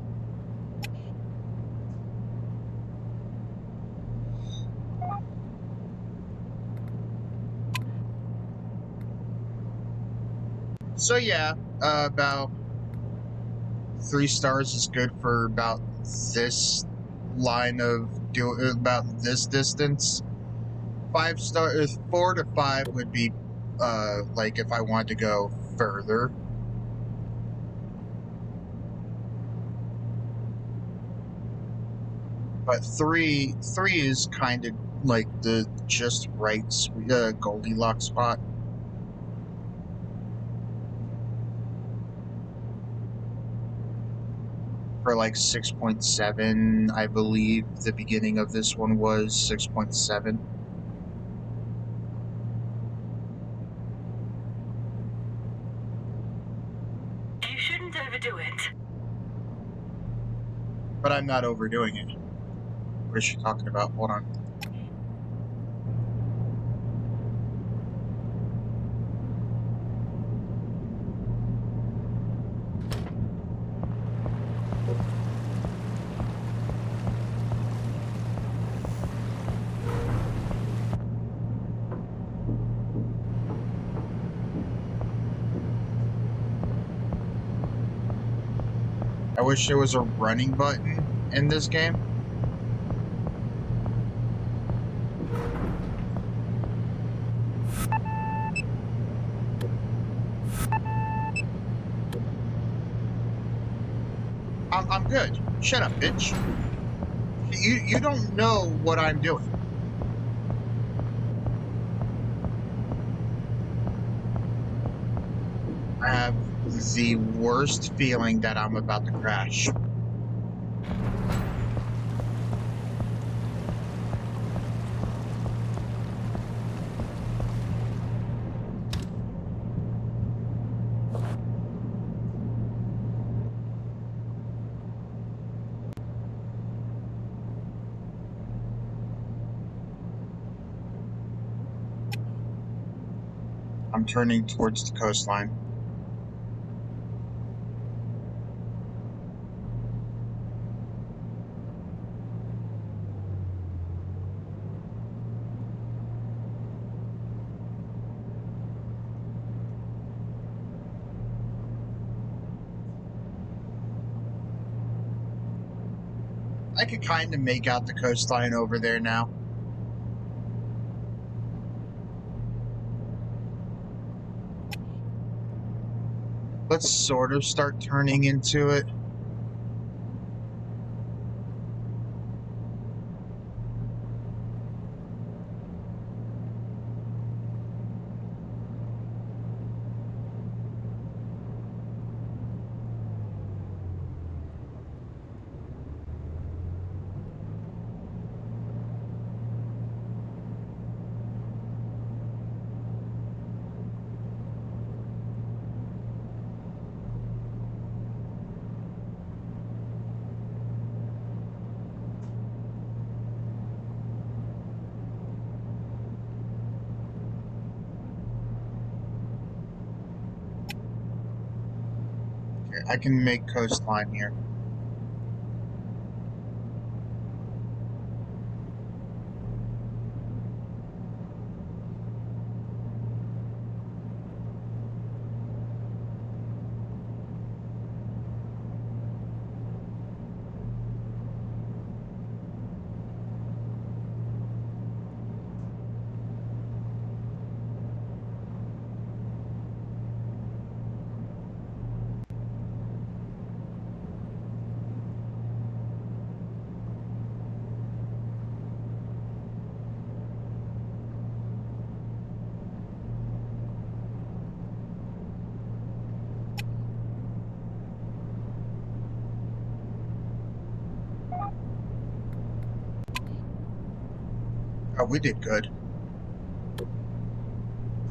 So yeah, about 3 stars is good for about this line of about this distance. 5 stars, 4 to 5 would be like if I wanted to go further. But three is kind of like the just right Goldilocks spot. For like 6.7, I believe the beginning of this one was 6.7. You shouldn't overdo it. But I'm not overdoing it. What is she talking about? Hold on. I wish there was a running button in this game. I'm good. Shut up, bitch. You don't know what I'm doing. I have the worst feeling that I'm about to crash. I'm turning towards the coastline. I could kind of make out the coastline over there now. Let's sort of start turning into it. Okay, I can make coastline here. Oh, we did good.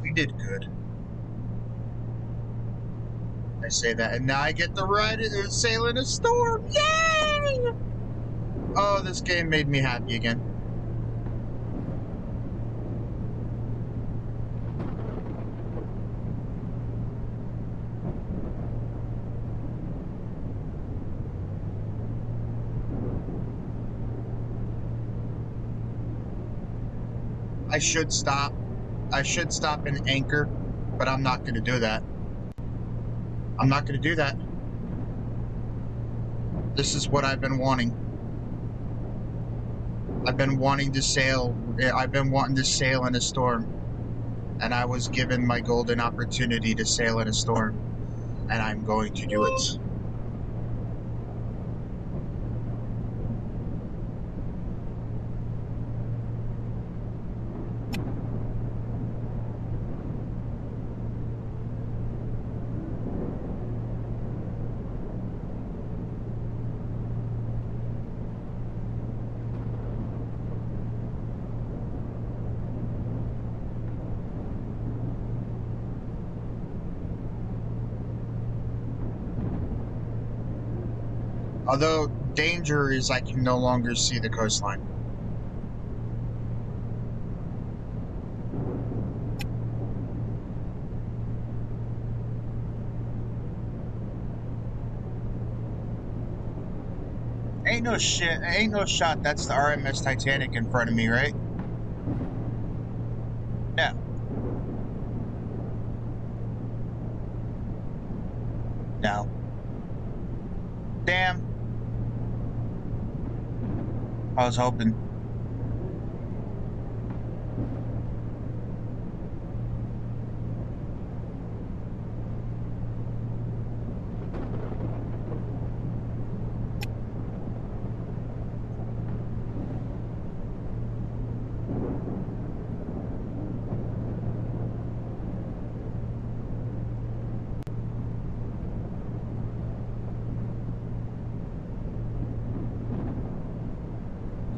We did good. I say that, and now I get to ride it and sail in a storm. Yay! Oh, this game made me happy again. I should stop. I should stop and anchor, but I'm not going to do that. I'm not going to do that. This is what I've been wanting. I've been wanting to sail. I've been wanting to sail in a storm. And I was given my golden opportunity to sail in a storm. And I'm going to do it. Although, danger is I can no longer see the coastline. Ain't no shit. Ain't no shot. That's the RMS Titanic in front of me, right? No. No. Damn. I was hoping.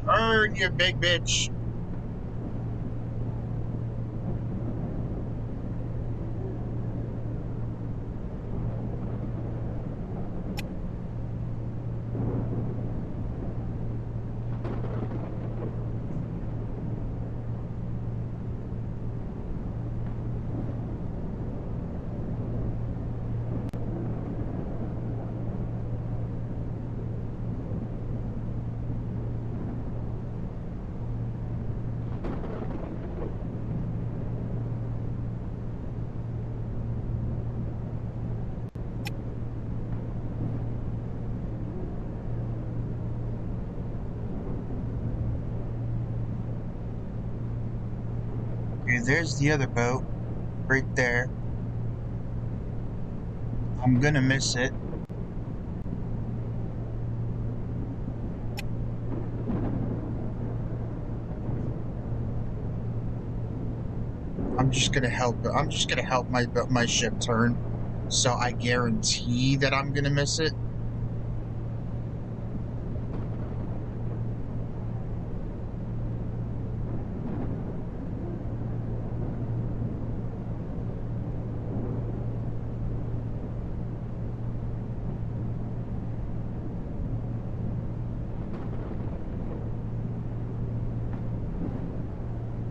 Turn, you big bitch. Okay, there's the other boat. Right there. I'm gonna miss it. I'm just gonna help my ship turn. So I guarantee that I'm gonna miss it.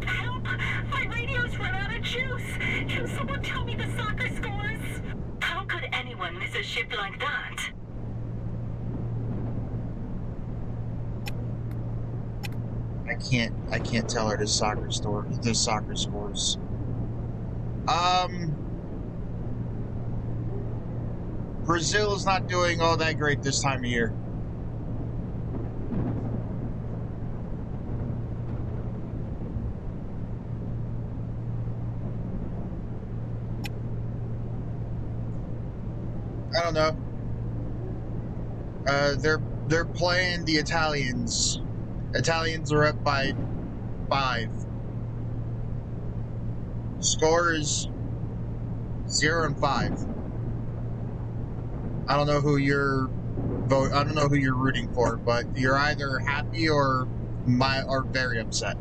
Help! My radio's run out of juice! Can someone tell me the soccer scores? How could anyone miss a ship like that? I can't tell her the soccer scores. Brazil is not doing all that great this time of year. I don't know. They're playing the Italians. Italians are up by 5. Score is 0-5. I don't know who you're I don't know who you're rooting for, but you're either happy or very upset.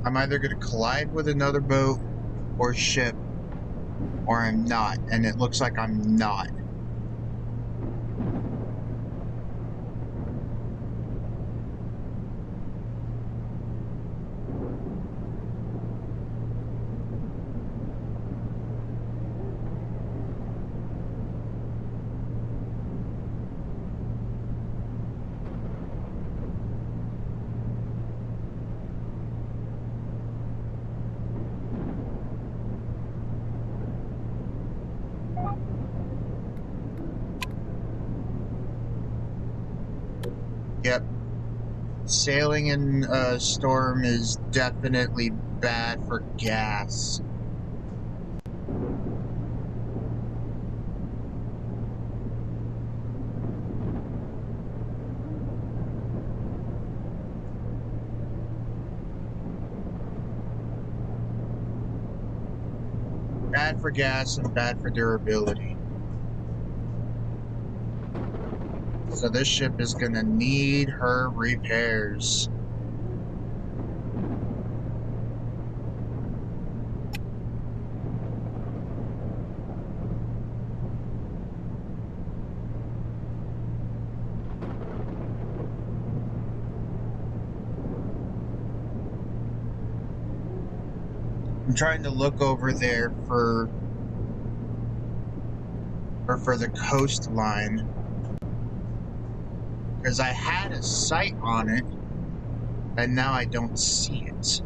I'm either going to collide with another boat or ship, or I'm not, and it looks like I'm not. Yep. Sailing in a storm is definitely bad for gas. Bad for gas and bad for durability. So this ship is gonna need her repairs. I'm trying to look over there for the coastline, because I had a sight on it and now I don't see it.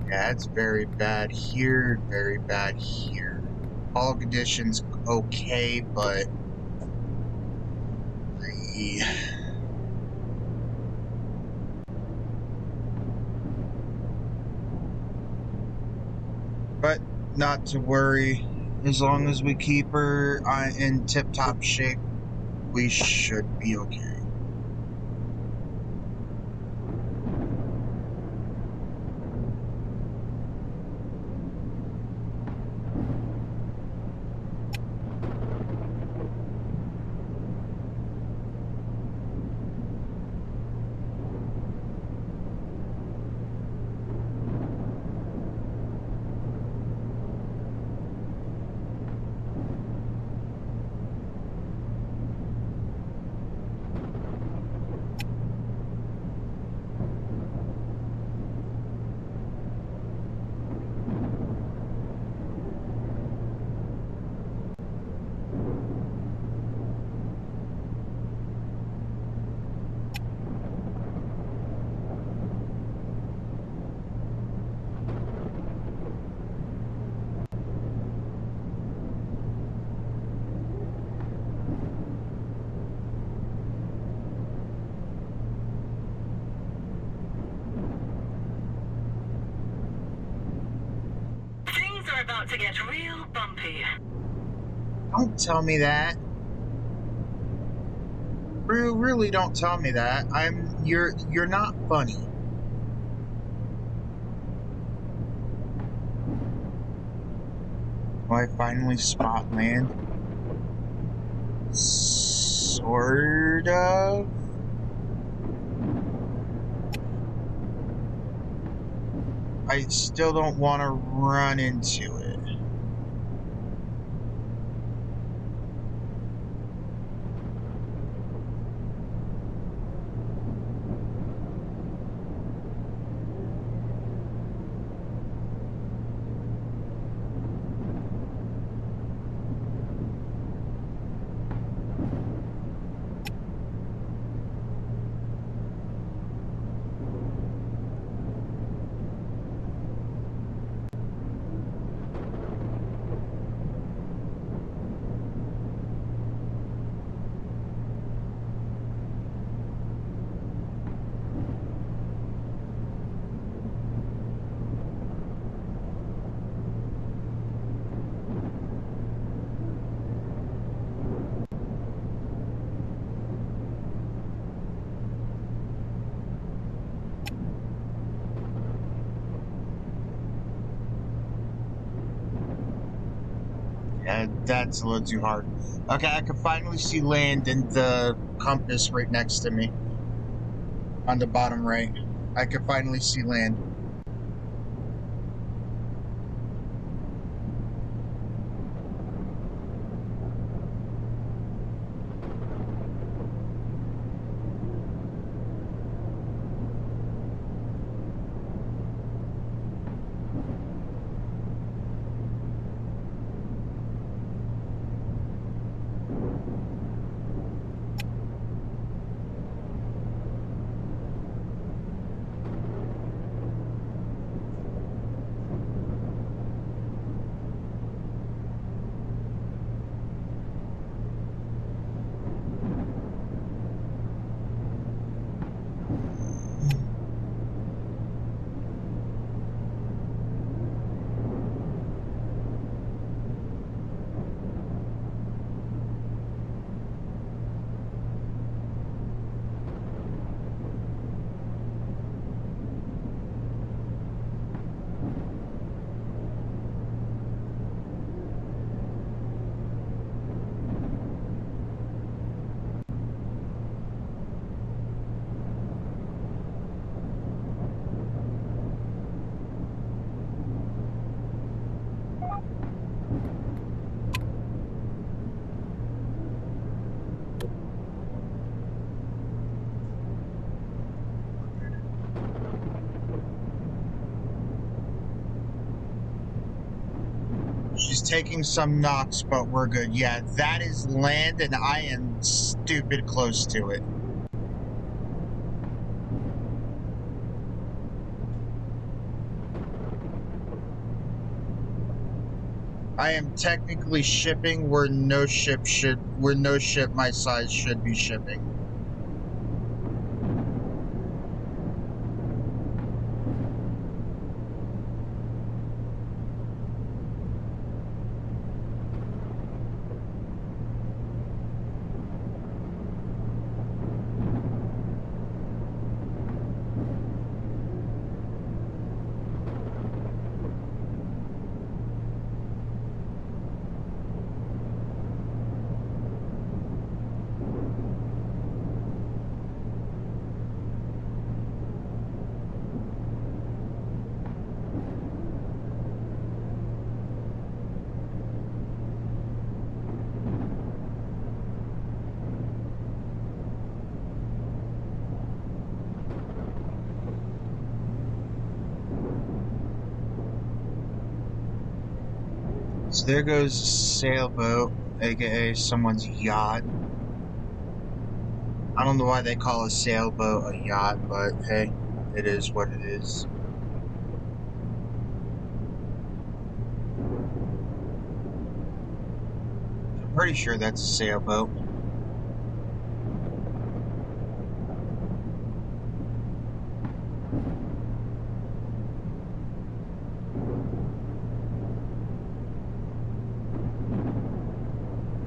Yeah, it's very bad here, very bad here. All conditions okay, but but not to worry. As long as we keep her in tip-top shape, we should be okay. Things are about to get real bumpy. Don't tell me that. Really don't tell me that. You're not funny. Do I finally spot land? Sort of. I still don't want to run into it. That's a little too hard. Okay, I can finally see land and the compass right next to me. On the bottom right. I can finally see land. She's taking some knocks, but we're good. Yeah, that is land, and I am stupid close to it. I am technically shipping where no ship my size should be shipping. So there goes a sailboat, aka someone's yacht. I don't know why they call a sailboat a yacht, but hey, it is what it is. I'm pretty sure that's a sailboat.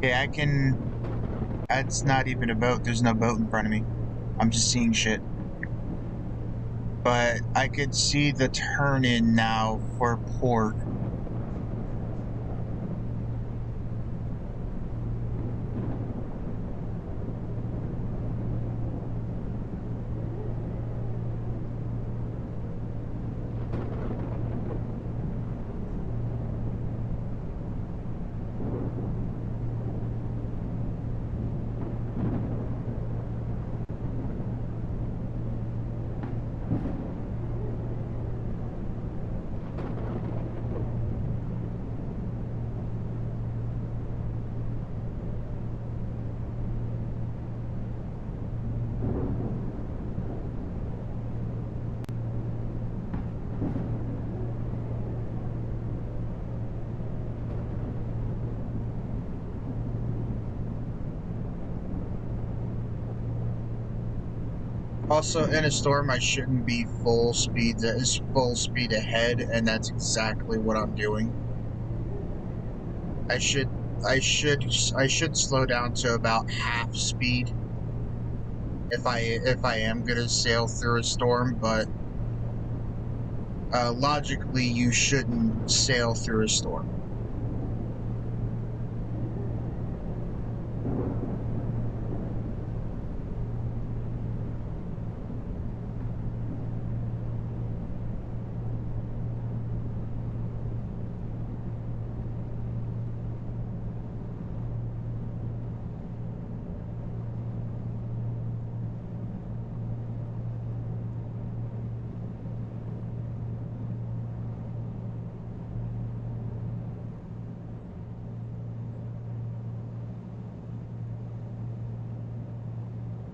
Okay, I can... That's not even a boat. There's no boat in front of me. I'm just seeing shit. But I could see the turn-in now for port. Also, in a storm, I shouldn't be full speed. That is full speed ahead, and that's exactly what I'm doing. I should slow down to about half speed if I am gonna sail through a storm. But logically, you shouldn't sail through a storm.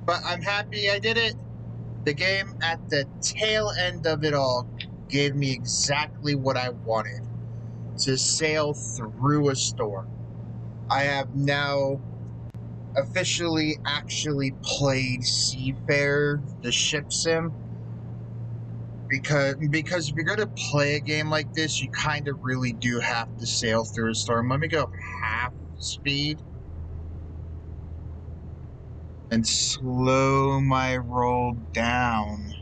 But I'm happy I did it. The game at the tail end of it all gave me exactly what I wanted, to sail through a storm. I have now officially actually played Seafarer, the ship sim, because if you're gonna play a game like this, you kind of really do have to sail through a storm. Let me go half speed and slow my roll down.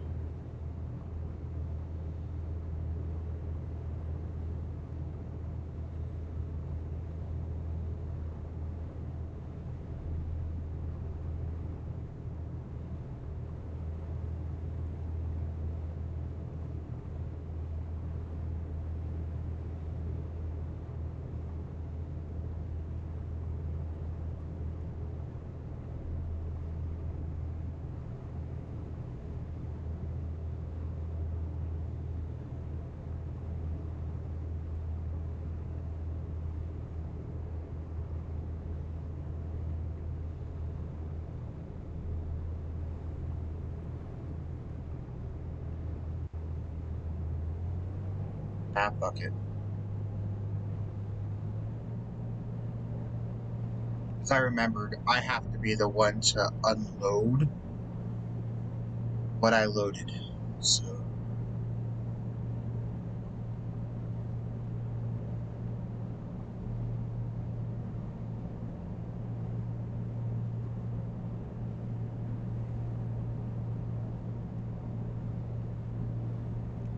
Ah, fuck it. Because I remembered I have to be the one to unload what I loaded. So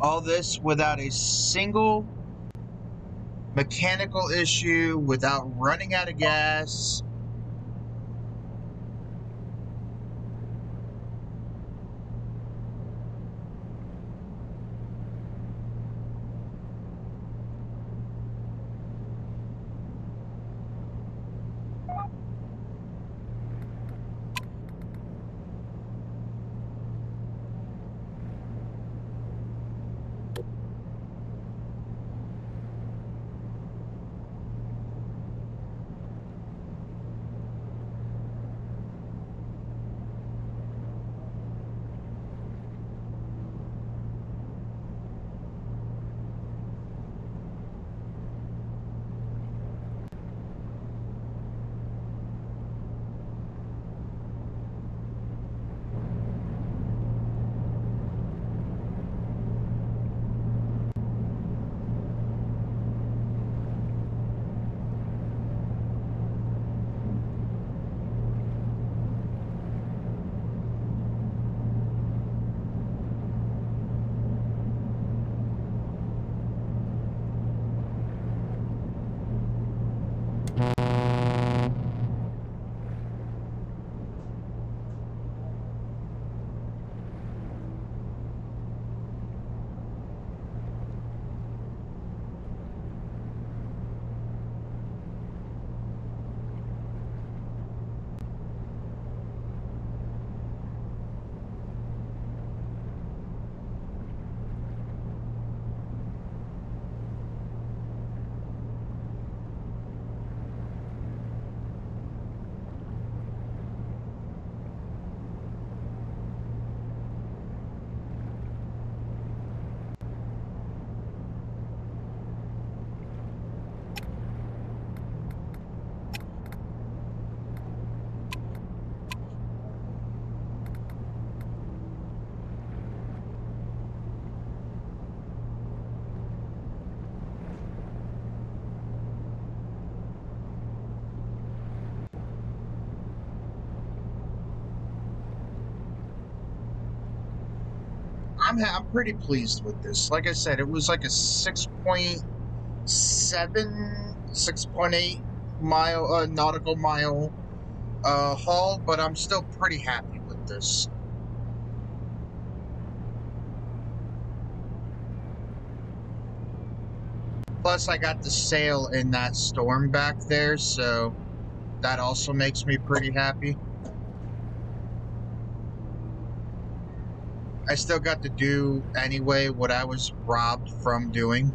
all this without a single mechanical issue, without running out of gas. I'm pretty pleased with this. Like I said, it was like a 6.7, 6.8 mile nautical mile haul, but I'm still pretty happy with this. Plus, I got to sail in that storm back there, so that also makes me pretty happy. I still got to do anyway what I was robbed from doing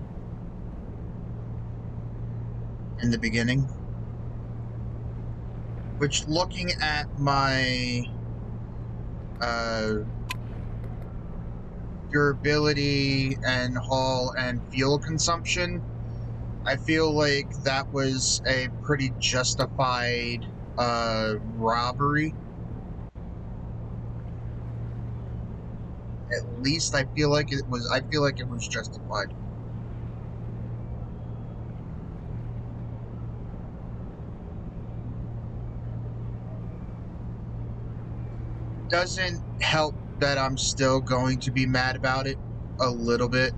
in the beginning. Which, looking at my durability and hull and fuel consumption, I feel like that was a pretty justified robbery. At least I feel like it was. I feel like it was justified. Doesn't help that I'm still going to be mad about it a little bit.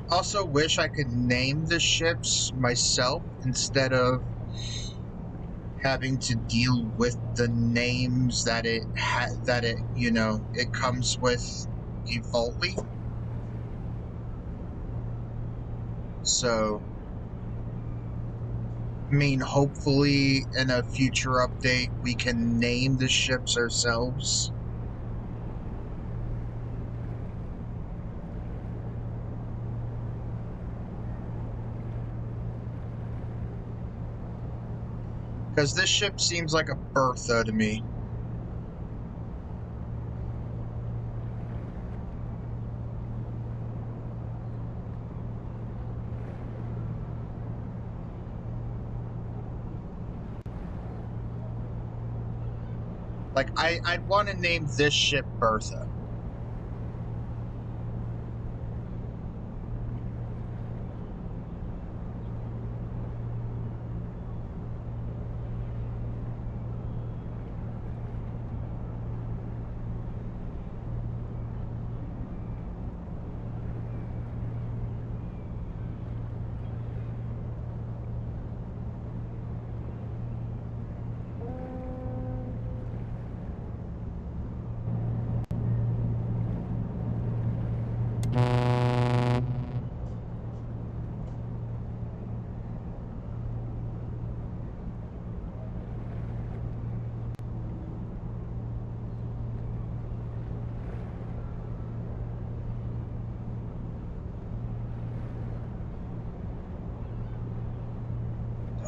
Also wish I could name the ships myself instead of having to deal with the names that it it comes with defaultly. So, I mean, hopefully in a future update we can name the ships ourselves. Because this ship seems like a Bertha to me. Like, I'd want to name this ship Bertha.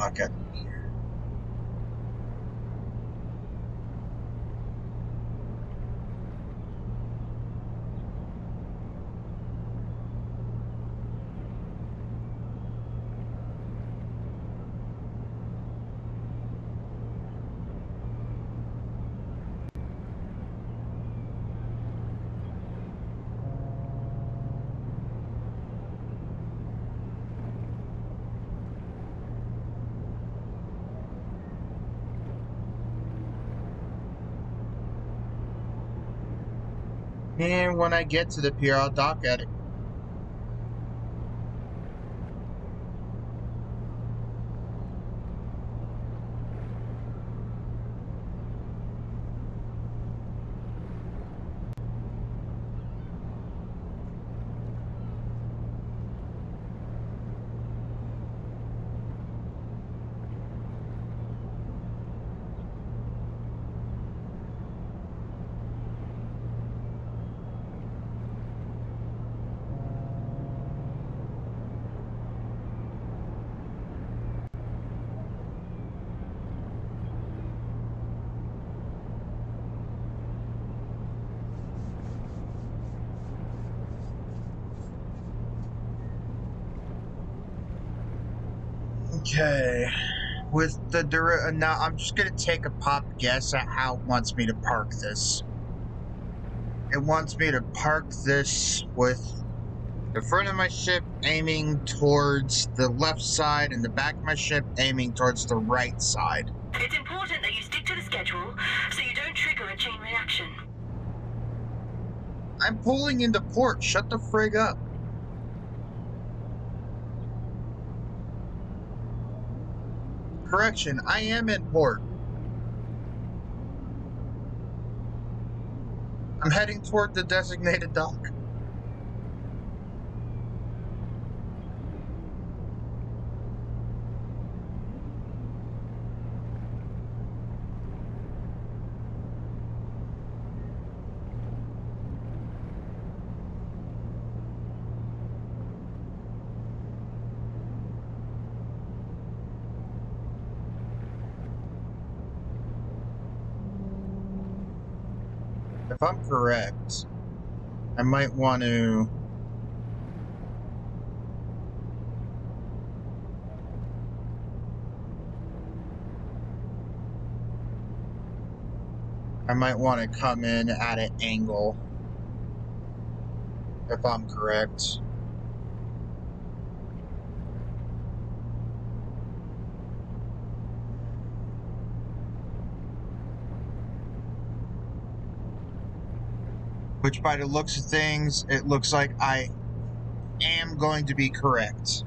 Okay. And when I get to the pier, I'll dock at it. Okay. With the now, I'm just gonna take a pop guess at how it wants me to park this. It wants me to park this with the front of my ship aiming towards the left side and the back of my ship aiming towards the right side. It's important that you stick to the schedule so you don't trigger a chain reaction. I'm pulling into port. Shut the frig up. Correction, I am in port. I'm heading toward the designated dock. If I'm correct, I might want to... come in at an angle. If I'm correct. Which, by the looks of things, it looks like I am going to be correct.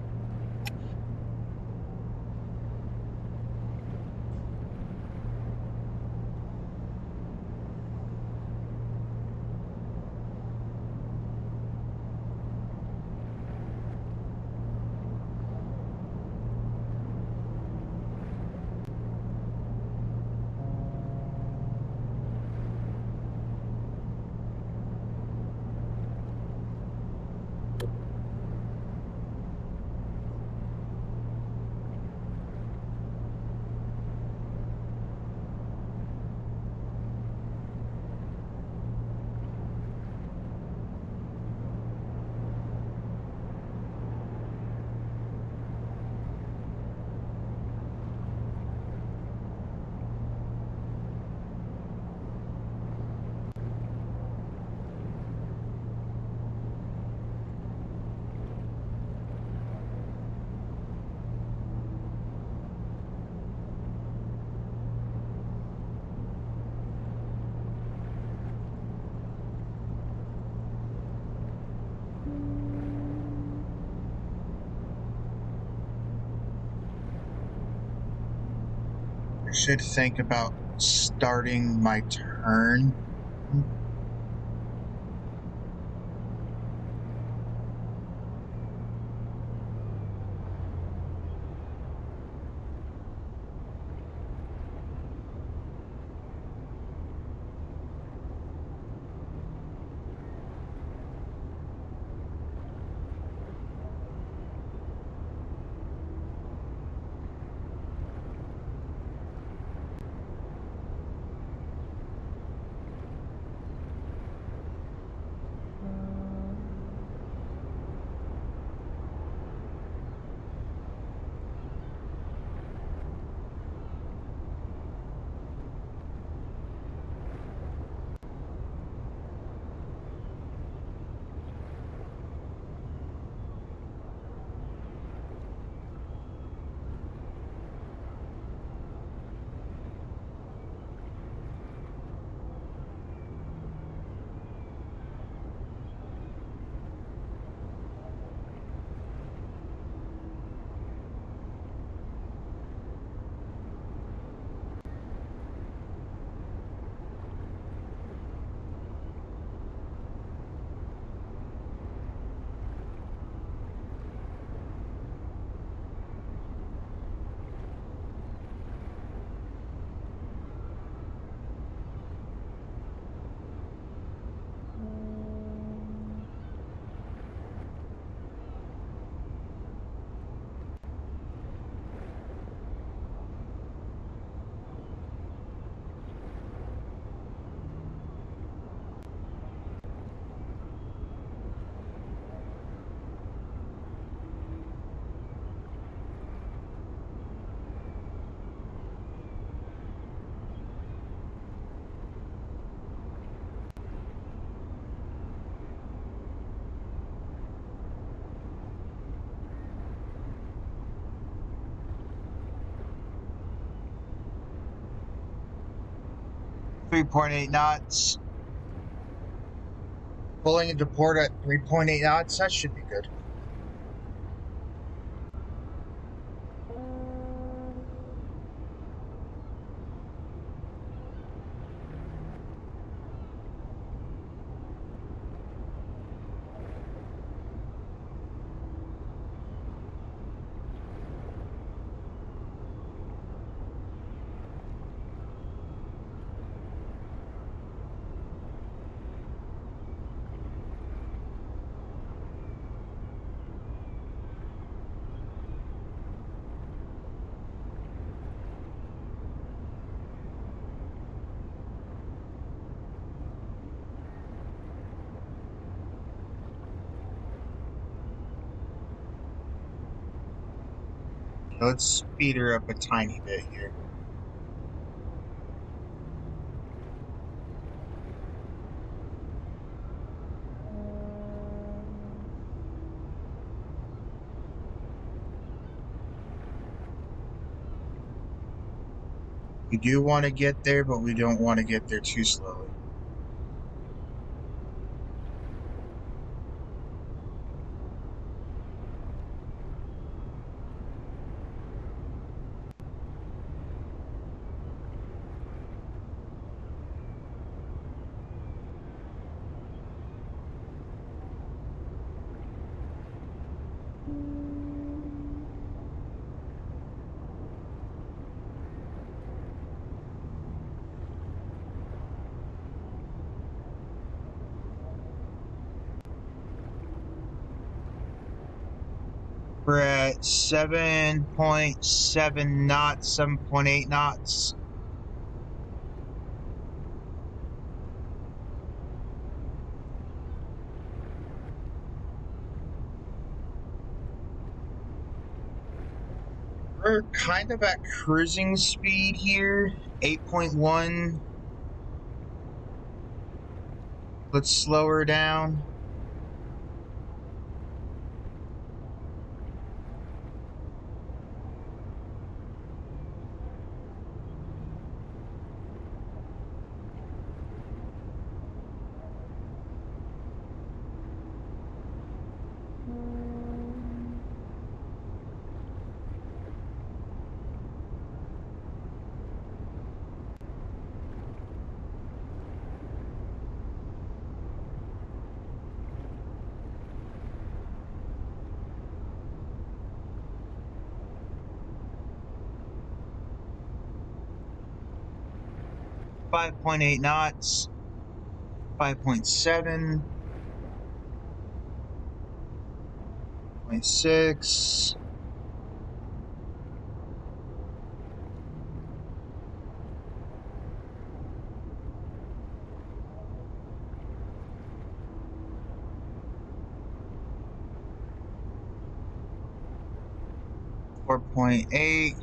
I should think about starting my turn. .8 knots. Pulling into port at 3.8 knots. That should be good. Let's speed her up a tiny bit here. We do want to get there, but we don't want to get there too slowly. We're at 7.7 knots, 7.8 knots. We're kind of at cruising speed here, 8.1. Let's slow her down. .8 knots, 5.7, 0.6. .8.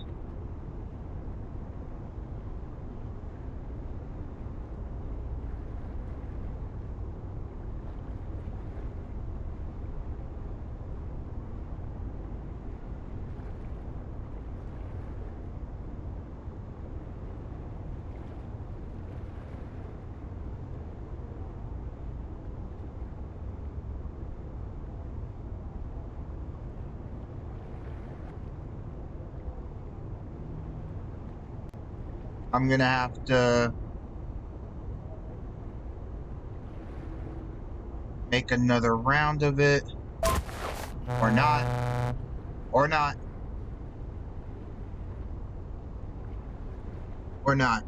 I'm gonna have to make another round of it, or not, or not, or not.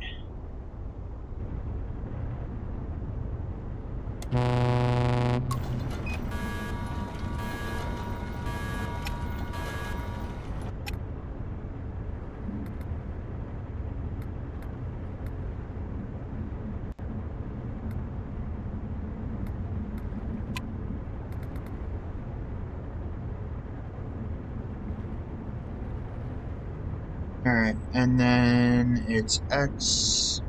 Alright, and then it's X.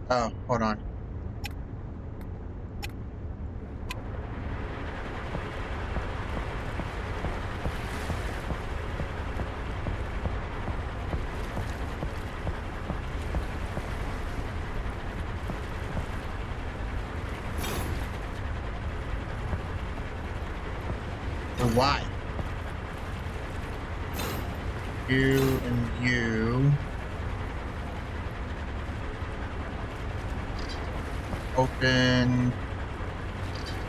Oh, hold on. Or Y. You and you. Open.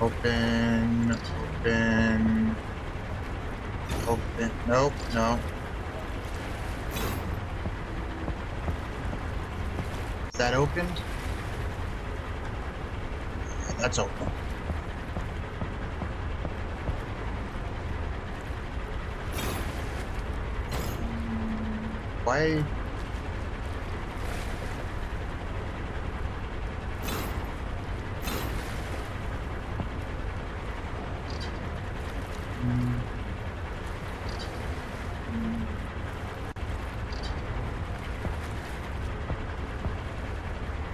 Open. Open. Open. Nope, no. Is that opened? Yeah, that's open. Why?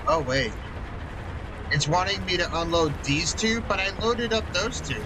Oh, wait. It's wanting me to unload these two, but I loaded up those two.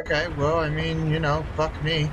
Okay, well, I mean, you know, fuck me.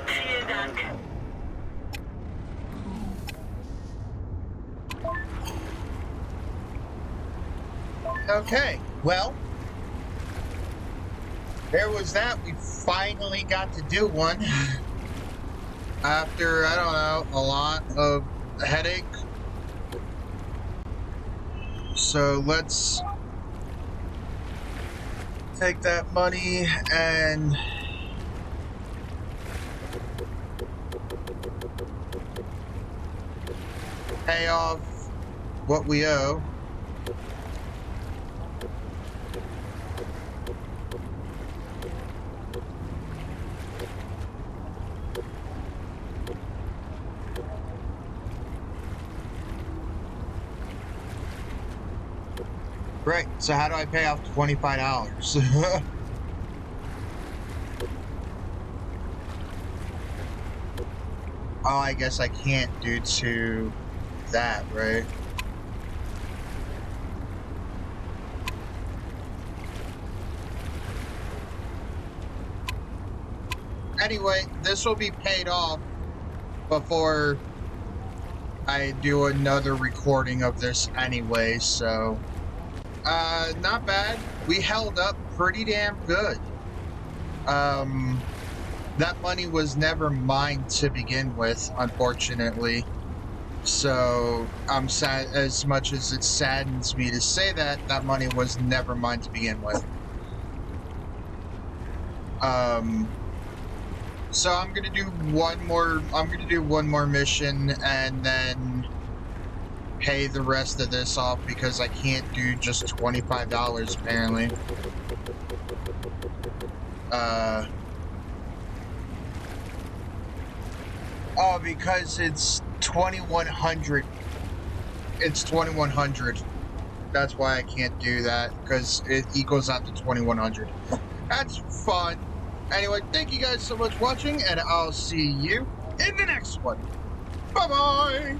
Vielen Dank. Okay, well, there was that. We finally got to do one after, I don't know, a lot of headache. So let's take that money and pay off what we owe. Right, so how do I pay off $25? Oh, I guess I can't due to that, right? Anyway, this will be paid off before I do another recording of this anyway, so not bad. We held up pretty damn good. That money was never mine to begin with, unfortunately. So I'm sad, as much as it saddens me to say that that money was never mine to begin with. So I'm gonna do one more. I'm gonna do one more mission and then pay the rest of this off because I can't do just $25 apparently. Oh, because it's 2100. It's 2100. That's why I can't do that, because it equals out to 2100. That's fun. Anyway, thank you guys so much for watching, and I'll see you in the next one. Bye bye.